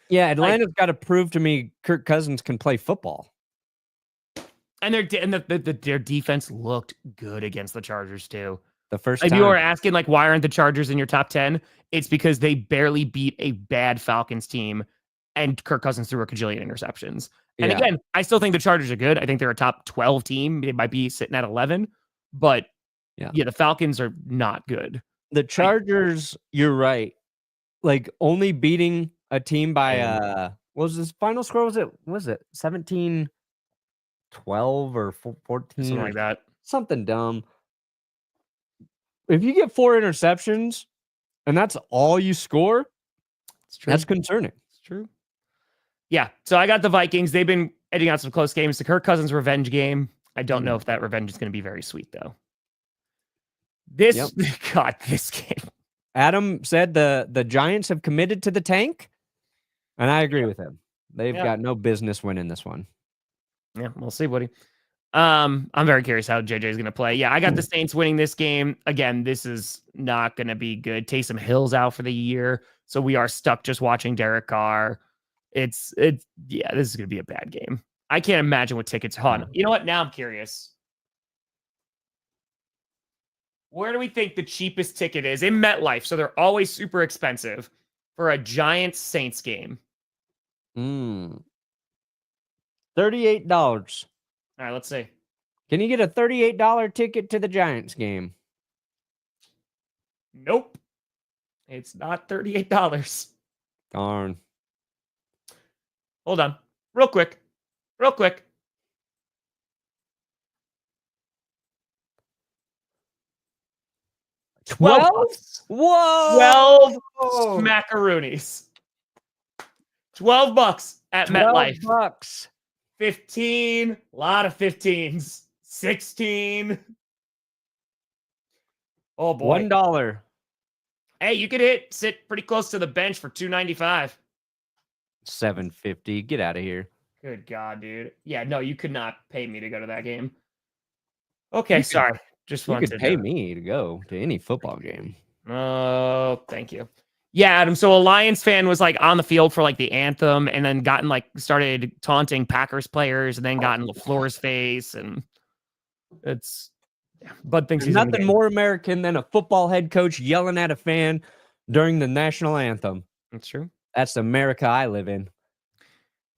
yeah, Atlanta's got to prove to me Kirk Cousins can play football. And their defense looked good against the Chargers too. The first time. If you are asking, like, why aren't the Chargers in your top 10? It's because they barely beat a bad Falcons team, and Kirk Cousins threw a cajillion interceptions. And again, I still think the Chargers are good. I think they're a top 12 team. They might be sitting at 11, but yeah, the Falcons are not good. The Chargers, you're right. Like, only beating a team by what was this final score? Was it 17-12 or 14? Something like that. Something dumb. If you get 4 interceptions and that's all you score, that's concerning. It's true. Yeah. So I got the Vikings. They've been edging out some close games. The Kirk Cousins revenge game. I don't know if that revenge is going to be very sweet, though. This game. Adam said the Giants have committed to the tank, and I agree with him. They've got no business winning this one. Yeah, we'll see, Woody. I'm very curious how JJ is going to play. Yeah, I got the Saints winning this game. Again, this is not going to be good. Taysom Hill's out for the year, so we are stuck just watching Derek Carr. This is going to be a bad game. I can't imagine what tickets on. You know what? Now I'm curious. Where do we think the cheapest ticket is? In MetLife, so they're always super expensive for a Giants Saints game. $38. All right, let's see. Can you get a $38 ticket to the Giants game? Nope. It's not $38. Darn. Hold on. Real quick. $12. Whoa! 12 macaroonies. $12 at MetLife. $12. 15. A lot of 15s. 16. Oh boy. $1. Hey, you could sit pretty close to the bench for $2.95. $7.50. Get out of here. Good God, dude. Yeah, no, you could not pay me to go to that game. Okay, sorry. Just wanted to pay me to go to any football game. Oh, thank you. Yeah, Adam. So a Lions fan was like on the field for like the anthem, and then started taunting Packers players, and then got in LaFleur's face, and it's Bud thinks there's nothing more American than a football head coach yelling at a fan during the national anthem. That's true. That's the America I live in.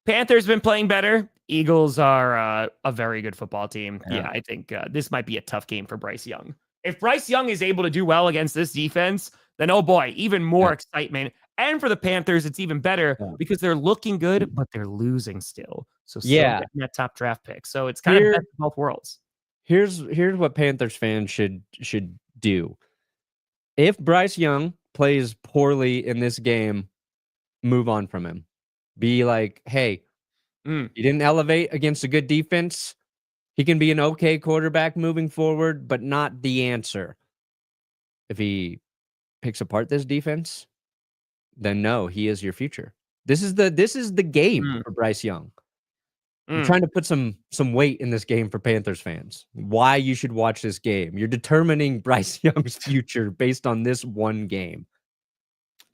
Panthers been playing better. Eagles are a very good football team. Yeah, I think this might be a tough game for Bryce Young. If Bryce Young is able to do well against this defense, then oh boy, even more excitement. And for the Panthers, it's even better because they're looking good, but they're losing still. So getting that top draft pick. So it's kind of best of both worlds. Here's what Panthers fans should do. If Bryce Young plays poorly in this game, move on from him. Be like, hey, he didn't elevate against a good defense. He can be an okay quarterback moving forward, but not the answer. If he picks apart this defense, then no, he is your future. This is the game for Bryce Young. I'm trying to put some weight in this game for Panthers fans. Why you should watch this game. You're determining Bryce Young's future based on this one game.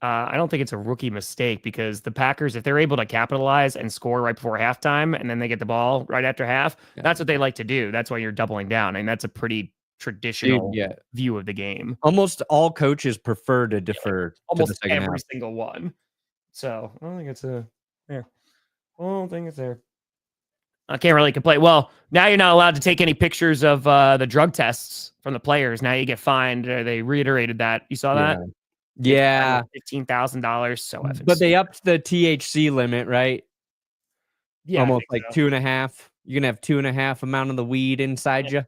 I don't think it's a rookie mistake because the Packers, if they're able to capitalize and score right before halftime and then they get the ball right after half, that's what they like to do. That's why you're doubling down. And that's a pretty traditional view of the game. Almost all coaches prefer to defer almost to the second every half. single one. So I don't think it's I don't think it's there. I can't really complain. Well, now you're not allowed to take any pictures of the drug tests from the players. Now you get fined. They reiterated that. You saw that? Yeah. $15,000. So effing But they stupid. upped the THC limit, right? Yeah, I Almost think like so. 2.5. You're going to have 2.5 amount of the weed inside you.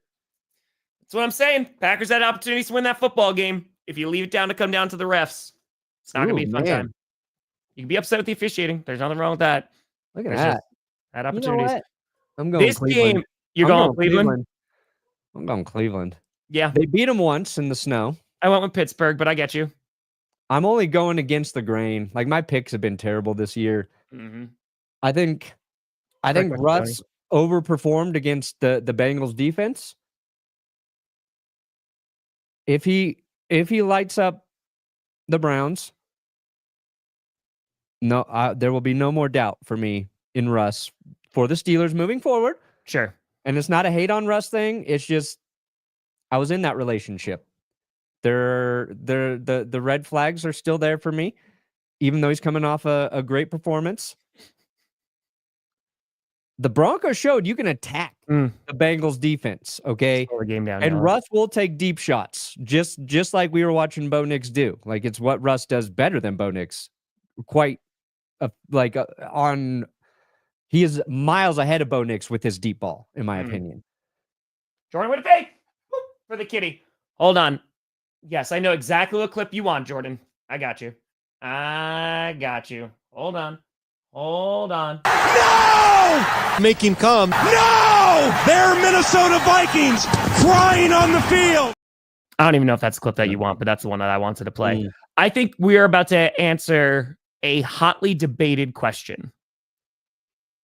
That's what I'm saying. Packers had opportunities to win that football game. If you leave it down to come down to the refs, it's not going to be a fun time. You can be upset with the officiating. There's nothing wrong with that. Look at There's that. just had You know opportunities. what? I'm going This Cleveland. game, you're I'm going Cleveland? I'm going Cleveland. Yeah. They beat them once in the snow. I went with Pittsburgh, but I get you. I'm only going against the grain. Like, my picks have been terrible this year. Mm-hmm. I think Russ overperformed against the Bengals defense. If he lights up the Browns, there will be no more doubt for me in Russ for the Steelers moving forward. Sure. And it's not a hate on Russ thing. It's just I was in that relationship. The red flags are still there for me, even though he's coming off a great performance. The Broncos showed you can attack the Bengals defense, okay? Slow the game down. And Russ will take deep shots, just like we were watching Bo Nix do. Like, it's what Russ does better than Bo Nix. He is miles ahead of Bo Nix with his deep ball, in my opinion. Jordan, what a fake for the kitty. Hold on. Yes, I know exactly what clip you want, Jordan. I got you. Hold on. No! Make him come. No! They're Minnesota Vikings crying on the field. I don't even know if that's the clip that you want, but that's the one that I wanted to play. I think we are about to answer a hotly debated question.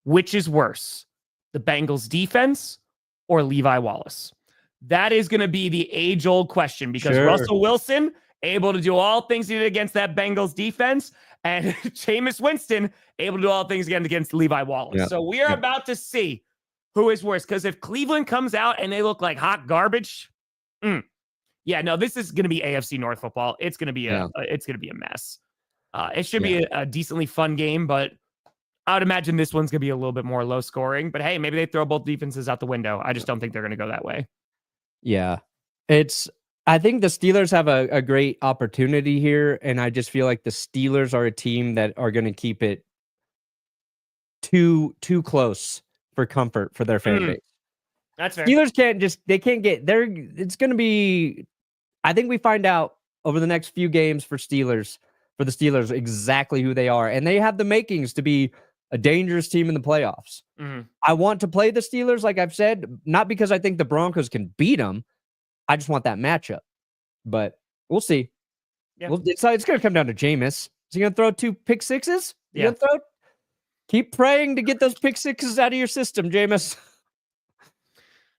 Which is worse, the Bengals defense or Levi Wallace? That is going to be the age-old question because Russell Wilson able to do all things he did against that Bengals defense, and Jameis Winston able to do all things against Levi Wallace. Yep. So we are about to see who is worse. Because if Cleveland comes out and they look like hot garbage, this is going to be AFC North football. It's going to be a mess. It should be a decently fun game, but I would imagine this one's going to be a little bit more low scoring. But hey, maybe they throw both defenses out the window. I just don't think they're going to go that way. Yeah, I think the Steelers have a great opportunity here, and I just feel like the Steelers are a team that are going to keep it too close for comfort for their fan base. That's fair. Steelers can't get there. It's going to be, I think we find out over the next few games for the Steelers exactly who they are, and they have the makings to be a dangerous team in the playoffs. I want to play the Steelers, like I've said, not because I think the Broncos can beat them. I just want that matchup. But we'll see. Yeah. It's going to come down to Jameis. Is he going to throw 2 pick sixes? Keep praying to get those pick sixes out of your system, Jameis.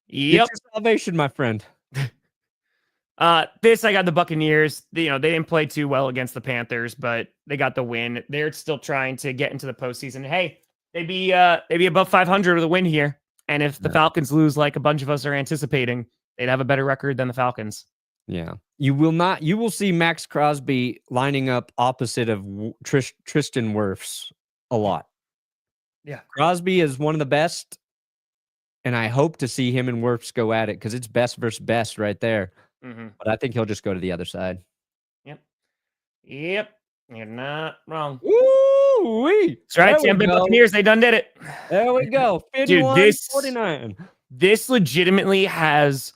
Yep. Get your salvation, my friend. I got the Buccaneers. They didn't play too well against the Panthers, but they got the win. They're still trying to get into the postseason. Hey, they'd be above 500 with a win here. And if the Falcons lose like a bunch of us are anticipating, they'd have a better record than the Falcons. Yeah. You will see Max Crosby lining up opposite of Tristan Wirfs a lot. Yeah. Crosby is one of the best, and I hope to see him and Wirfs go at it because it's best versus best right there. But I think he'll just go to the other side. Yep. You're not wrong. Woo-wee. That's right. Tampa Bay Buccaneers, they done did it. There we go. 51-49. This legitimately has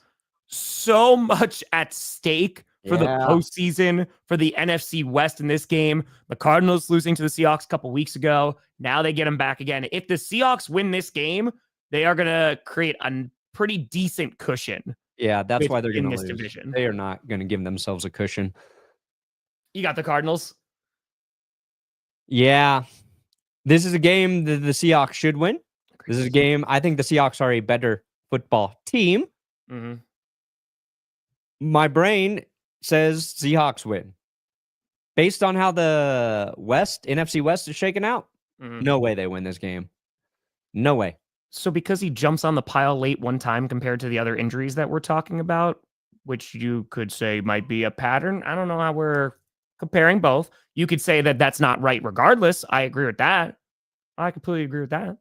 so much at stake for the postseason, for the NFC West in this game. The Cardinals losing to the Seahawks a couple weeks ago. Now they get them back again. If the Seahawks win this game, they are going to create a pretty decent cushion. Yeah, that's why they're going to lose. Division. They are not going to give themselves a cushion. You got the Cardinals? Yeah. This is a game that the Seahawks should win. This is a game. I think the Seahawks are a better football team. My brain says Seahawks win. Based on how the NFC West is shaking out, no way they win this game. No way. So because he jumps on the pile late one time compared to the other injuries that we're talking about, which you could say might be a pattern. I don't know how we're comparing both. You could say that that's not right regardless. I agree with that. I completely agree with that.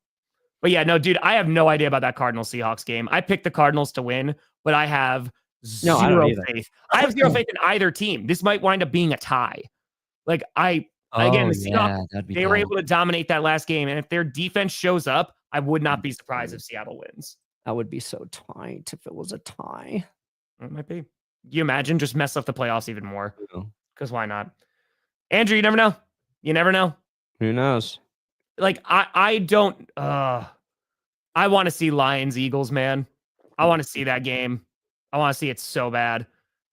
But yeah, no, dude, I have no idea about that Cardinals-Seahawks game. I picked the Cardinals to win, but I have zero faith. I have zero faith in either team. This might wind up being a tie. Like again, the Seahawks, they were able to dominate that last game. And if their defense shows up, I would not be surprised if Seattle wins. That would be so tight if it was a tie. It might be. You imagine just mess up the playoffs even more? Because why not? Andrew, you never know. You never know. Who knows? Like, I don't. I want to see Lions Eagles, man. I want to see that game. I want to see it so bad.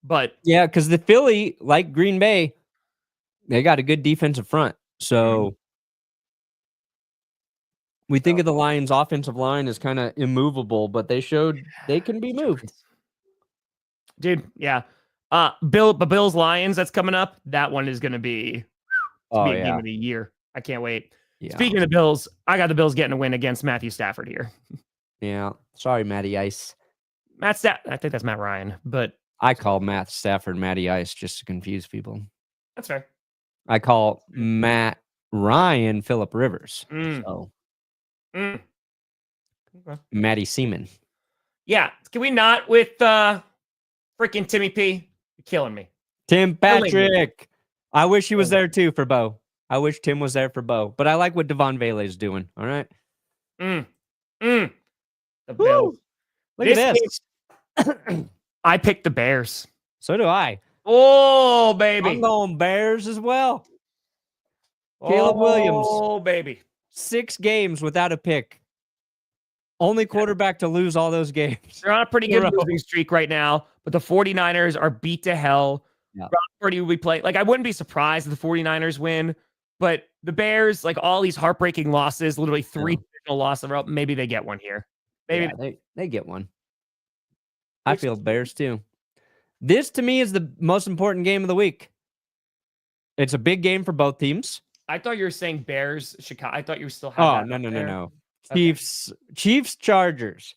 But yeah, because the Philly, like Green Bay, they got a good defensive front. So we think of the Lions' offensive line as kind of immovable, but they showed they can be moved. Dude, yeah. Bills Lions, that's coming up. That one is going to be a game of the year. I can't wait. Yeah. Speaking of the Bills, I got the Bills getting a win against Matthew Stafford here. Yeah. Sorry, Matty Ice. I think that's Matt Ryan, but I call Matt Stafford Matty Ice just to confuse people. That's fair. I call Matt Ryan Phillip Rivers. So. Okay. Matty Seaman. Yeah. Can we not with freaking Timmy P? You're killing me. Tim Patrick. I wish he was there too for Bo. I wish Tim was there for Bo. But I like what Devon Vele's doing. All right. The Bills. Look at this. I picked the Bears. So do I. Oh, baby. I'm going Bears as well. Caleb Williams. Oh, baby. 6 games without a pick. Only quarterback to lose all those games. They're on a pretty good losing streak right now, but the 49ers are beat to hell. Yeah. Brock Purdy will be playing. Like, I wouldn't be surprised if the 49ers win, but the Bears, like all these heartbreaking losses, literally 3 divisional losses, maybe they get one here. Maybe they get one. I feel Bears too. This to me is the most important game of the week. It's a big game for both teams. I thought you were saying Bears, Chicago. I thought you were still having no. Okay. Chiefs, Chargers.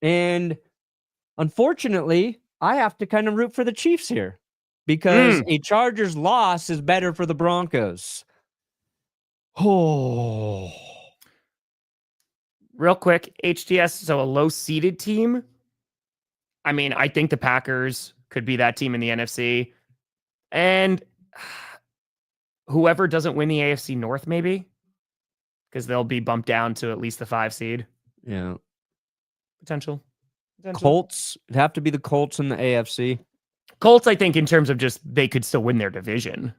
And unfortunately, I have to kind of root for the Chiefs here because a Chargers loss is better for the Broncos. Oh. Real quick, HTS, so a low-seeded team. I mean, I think the Packers could be that team in the NFC. And whoever doesn't win the AFC North, maybe, because they'll be bumped down to at least the 5 seed. Yeah. Potential. Colts. It'd have to be the Colts in the AFC. Colts, I think, in terms of just they could still win their division.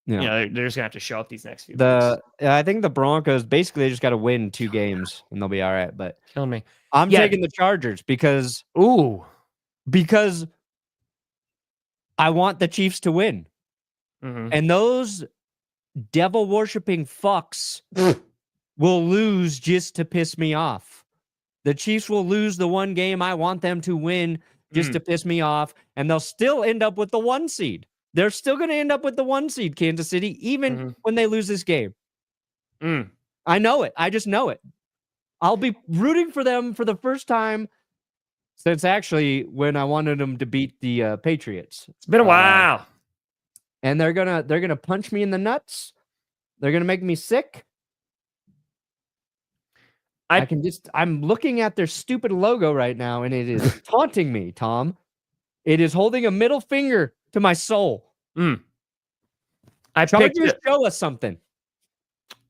Yeah. You know, they're just going to have to show up these next few weeks. I think the Broncos, basically, they just got to win 2 games, and they'll be all right. But killing me. I'm taking the Chargers because I want the Chiefs to win. And those devil-worshipping fucks will lose just to piss me off. The Chiefs will lose the one game I want them to win just to piss me off, and they'll still end up with the 1 seed. They're still going to end up with the 1 seed, Kansas City, even when they lose this game. I know it. I just know it. I'll be rooting for them for the first time since actually when I wanted them to beat the Patriots. It's been a while. And they're gonna punch me in the nuts. They're gonna make me sick. I'm looking at their stupid logo right now, and it is taunting me, Tom. It is holding a middle finger to my soul. Chargers show us something.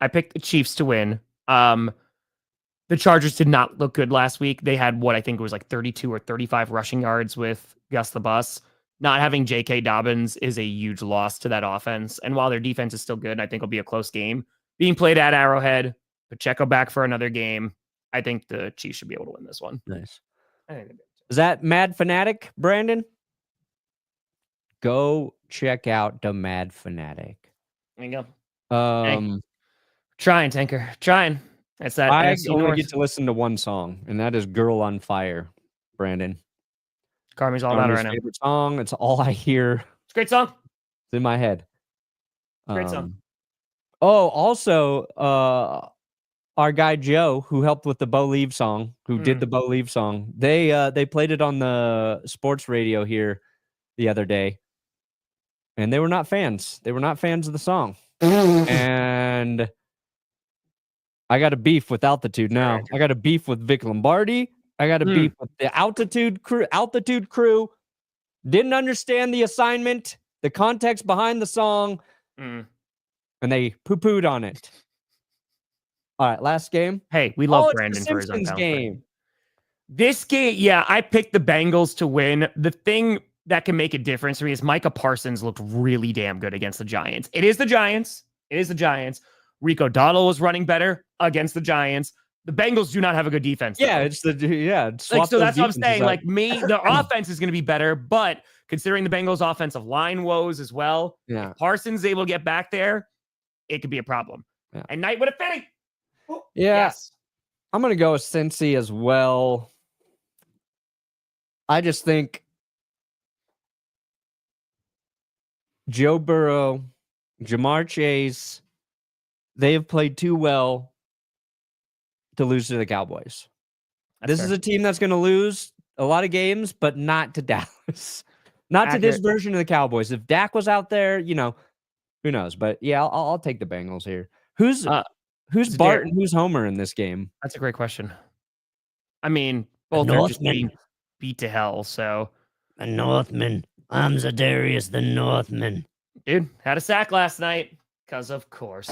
I picked the Chiefs to win. The Chargers did not look good last week. They had what I think was like 32 or 35 rushing yards with Gus the Bus. Not having J.K. Dobbins is a huge loss to that offense. And while their defense is still good, I think it'll be a close game. Being played at Arrowhead, Pacheco back for another game. I think the Chiefs should be able to win this one. Nice. Is that Mad Fanatic, Brandon? Go check out the Mad Fanatic. There you go. Trying, Tanker. Trying. That's that. I only get to listen to one song, and that is Girl on Fire, Brandon. Carmi's all about it right now. Favorite song. It's all I hear. It's a great song. It's in my head. Great song. Oh, also, our guy Joe, who helped with the Bo Leave song, who did the Bo Leave song, they played it on the sports radio here the other day, and they were not fans. They were not fans of the song, and I got a beef with Altitude now. I got a beef with Vic Lombardi. I got a beef with the Altitude crew. Didn't understand the assignment, the context behind the song. Mm. and they poo-pooed on it. All right, last game. Hey, we love It's Brandon the for his Simpsons unbalanced play. game. This game, yeah, I picked the Bengals to win. The thing that can make a difference for me is Micah Parsons looked really damn good against the Giants. It is the Giants. Rico Dowdle was running better against the Giants. The Bengals do not have a good defense. Yeah, though. it's the Like, so that's what I'm saying. out. Like the offense is going to be better, but considering the Bengals' offensive line woes as well, Yeah. if Parsons is able to get back there, it could be a problem. Yeah. And Knight with a fitting. Yeah. Yes. I'm going to go with Cincy as well. I just think Joe Burrow, Jamar Chase, they have played too well to lose to the Cowboys. This is a team that's going to lose a lot of games, but not to Dallas. Not to this version of the Cowboys. If Dak was out there, who knows? But yeah, I'll take the Bengals here. Who's Bart and who's Homer in this game? That's a great question. I mean, both are just being beat to hell. So the Northman. I'm Zadarius the Northman. Dude, had a sack last night. Because of course.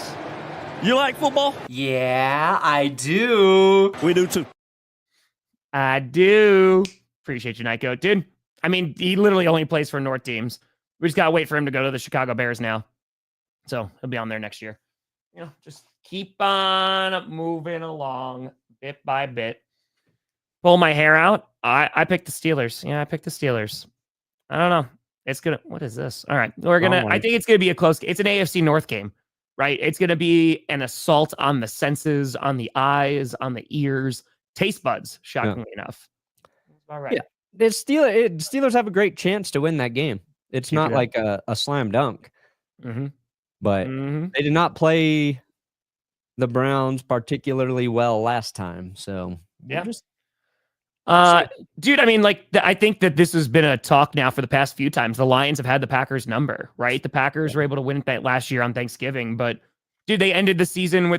You like football? Yeah, I do. We do too. I do. Appreciate you, Nico. Dude, I mean, he literally only plays for North teams. We just got to wait for him to go to the Chicago Bears now. So he'll be on there next year. Just keep on moving along bit by bit. Pull my hair out. I picked the Steelers. Yeah, I picked the Steelers. I don't know. It's going to, what is this? All right. I think it's going to be a close, it's an AFC North game, right? It's going to be an assault on the senses, on the eyes, on the ears, taste buds, shockingly enough. All right. Yeah. The Steelers have a great chance to win that game. It's not like a slam dunk. Mm-hmm. But they did not play the Browns particularly well last time. So, yeah. Dude, I mean, I think that this has been a talk now for the past few times. The Lions have had the Packers number, right? The Packers were able to win that last year on Thanksgiving, but dude, they ended the season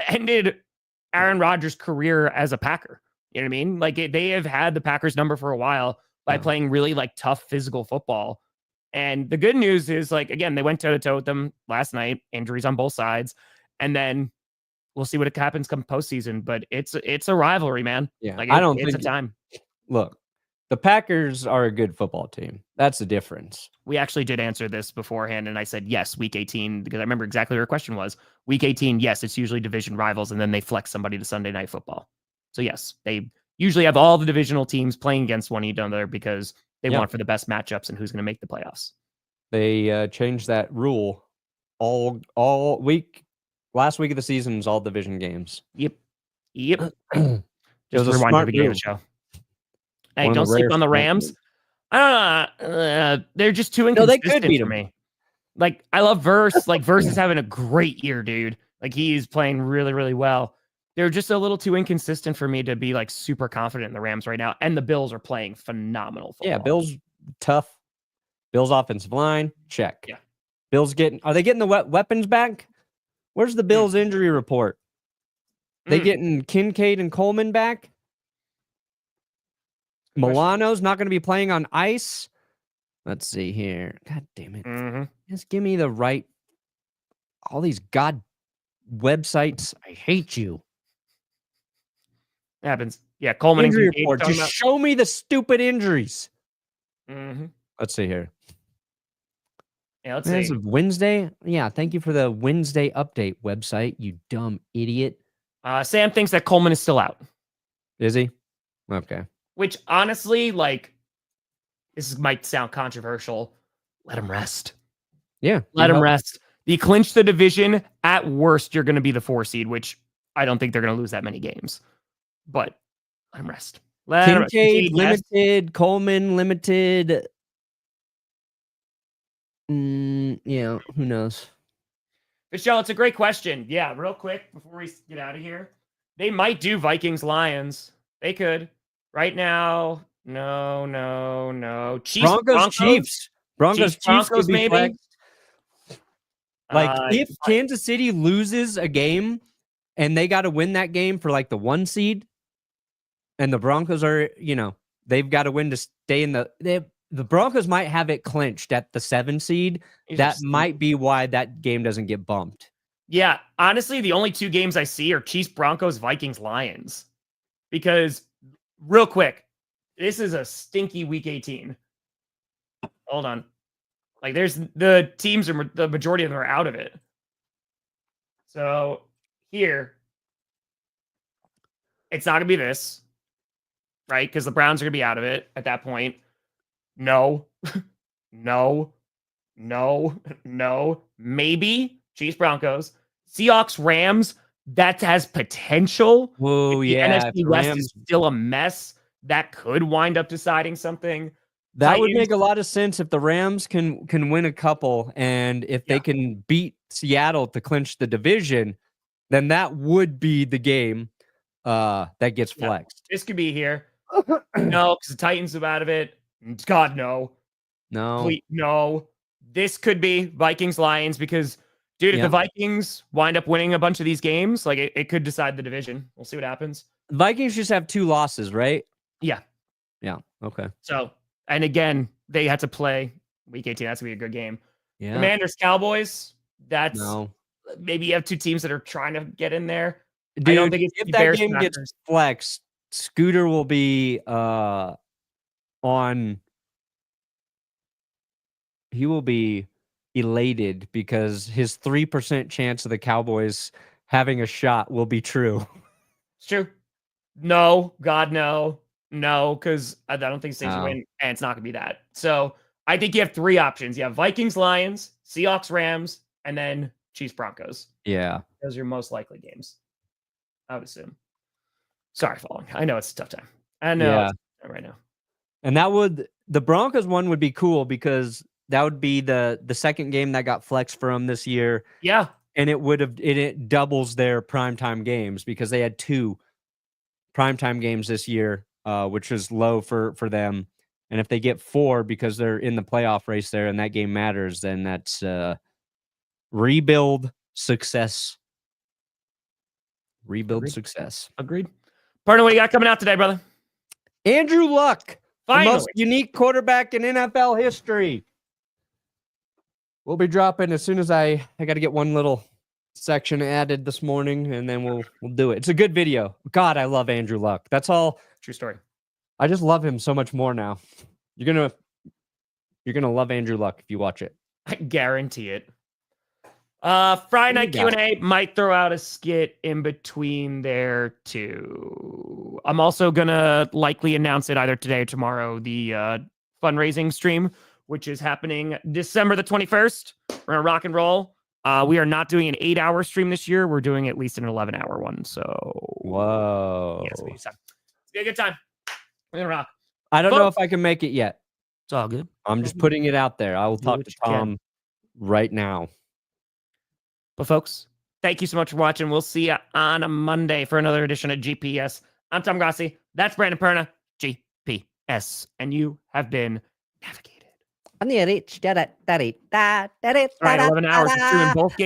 ended Aaron Rodgers' career as a Packer. You know what I mean? They have had the Packers number for a while by playing really tough physical football. And the good news is, again, they went toe-to-toe with them last night, injuries on both sides. And then we'll see what happens come postseason. But it's a rivalry, man. Yeah, I don't think it's a time. Look, the Packers are a good football team. That's the difference. We actually did answer this beforehand, and I said, yes, week 18, because I remember exactly what your question was. Week 18, yes, it's usually division rivals, and then they flex somebody to Sunday Night Football. So, yes, they usually have all the divisional teams playing against one another because they want for the best matchups and who's going to make the playoffs. They changed that rule all week. Last week of the season was all division games. Yep. Just rewind to the game show. Hey, don't sleep on the Rams. I don't know. They're just too inconsistent they could beat for me. I love Verse. Verse is having a great year, dude. He's playing really, really well. They're just a little too inconsistent for me to be super confident in the Rams right now. And the Bills are playing phenomenal football. Yeah, Bills tough. Bills offensive line, check. Yeah. Bills are they getting the weapons back? Where's the Bills injury report? They getting Kincaid and Coleman back? Milano's not going to be playing on ice. Let's see here. God damn it. Just give me the right. All these websites. I hate you. It happens. Yeah, Coleman injury and report. Just show me the stupid injuries. Mm-hmm. Let's see here. Yeah, let's see. Wednesday. Yeah, thank you for the Wednesday update website, you dumb idiot. Sam thinks that Coleman is still out. Is he? Okay. Which honestly, this might sound controversial. Let him rest. Yeah. Let him rest. You clinch the division. At worst, you're going to be the 4 seed, which I don't think they're going to lose that many games. But let him rest. Kincaid limited, Coleman limited. Yeah, who knows? Michelle, it's a great question. Yeah, real quick before we get out of here. They might do Vikings-Lions. They could. Right now, no. Broncos, Chiefs. Broncos, maybe. Flexed. If Kansas City loses a game and they got to win that game for the 1 seed, and the Broncos are, they've got to win to stay in the. the Broncos might have it clinched at the 7 seed. That might be why that game doesn't get bumped. Yeah, honestly, the only 2 games I see are Chiefs, Broncos, Vikings, Lions. Because, real quick, this is a stinky week 18. Hold on. Like, there's the teams, are the majority of them are out of it. So, here, it's not going to be this, right? Because the Browns are going to be out of it at that point. No, no, no, no. Maybe Chiefs, Broncos, Seahawks, Rams. That has potential. Whoa, yeah. NFC West is still a mess. That could wind up deciding something. That would make a lot of sense if the Rams can win a couple, and if they can beat Seattle to clinch the division, then that would be the game that gets flexed. This could be here. No, because the Titans are out of it. God, no. No. No. This could be Vikings, Lions, because, dude, if the Vikings wind up winning a bunch of these games, like it could decide the division. We'll see what happens. Vikings just have 2 losses, right? Yeah. Yeah. Okay. So, and again, they had to play week 18. That's going to be a good game. Yeah. Commanders, Cowboys. That's maybe you have 2 teams that are trying to get in there. Dude, I don't think it's if that Bears, game Packers. gets flexed, Scooter will be he will be elated because his 3% chance of the Cowboys having a shot will be true. It's true. No, God, no. No, because I don't think Saints will win, and it's not going to be that. So I think you have 3 options. You have Vikings, Lions, Seahawks, Rams, and then Chiefs, Broncos. Yeah. Those are your most likely games, I would assume. Sorry, following. I know it's a tough time. I know it's right now. And the Broncos one would be cool because that would be the second game that got flexed for them this year. Yeah. And it doubles their primetime games because they had 2 primetime games this year, which is low for them. And if they get 4 because they're in the playoff race there and that game matters, then that's rebuild success. Rebuild success. Agreed. Partner, what do you got coming out today, brother? Andrew Luck, finally. the most unique quarterback in NFL history. We'll be dropping as soon as I got to get one little section added this morning, and then we'll do it. It's a good video. God, I love Andrew Luck. That's all. True story. I just love him so much more now. You're gonna love Andrew Luck if you watch it. I guarantee it. Friday night Q&A might throw out a skit in between there too. I'm also gonna likely announce it either today or tomorrow. The fundraising stream, which is happening December the 21st. We're gonna rock and roll. We are not doing an 8-hour stream this year. We're doing at least an 11-hour one. So whoa, yeah, it's gonna be a good time. We're gonna rock. I don't know if I can make it yet. It's all good. I'm just putting it out there. I will talk to Tom right now. But folks, thank you so much for watching. We'll see you on a Monday for another edition of GPS. I'm Tom Grossi. That's Brandon Perna, GPS. And you have been navigated. On the edge. All right, 11 hours of doing both games.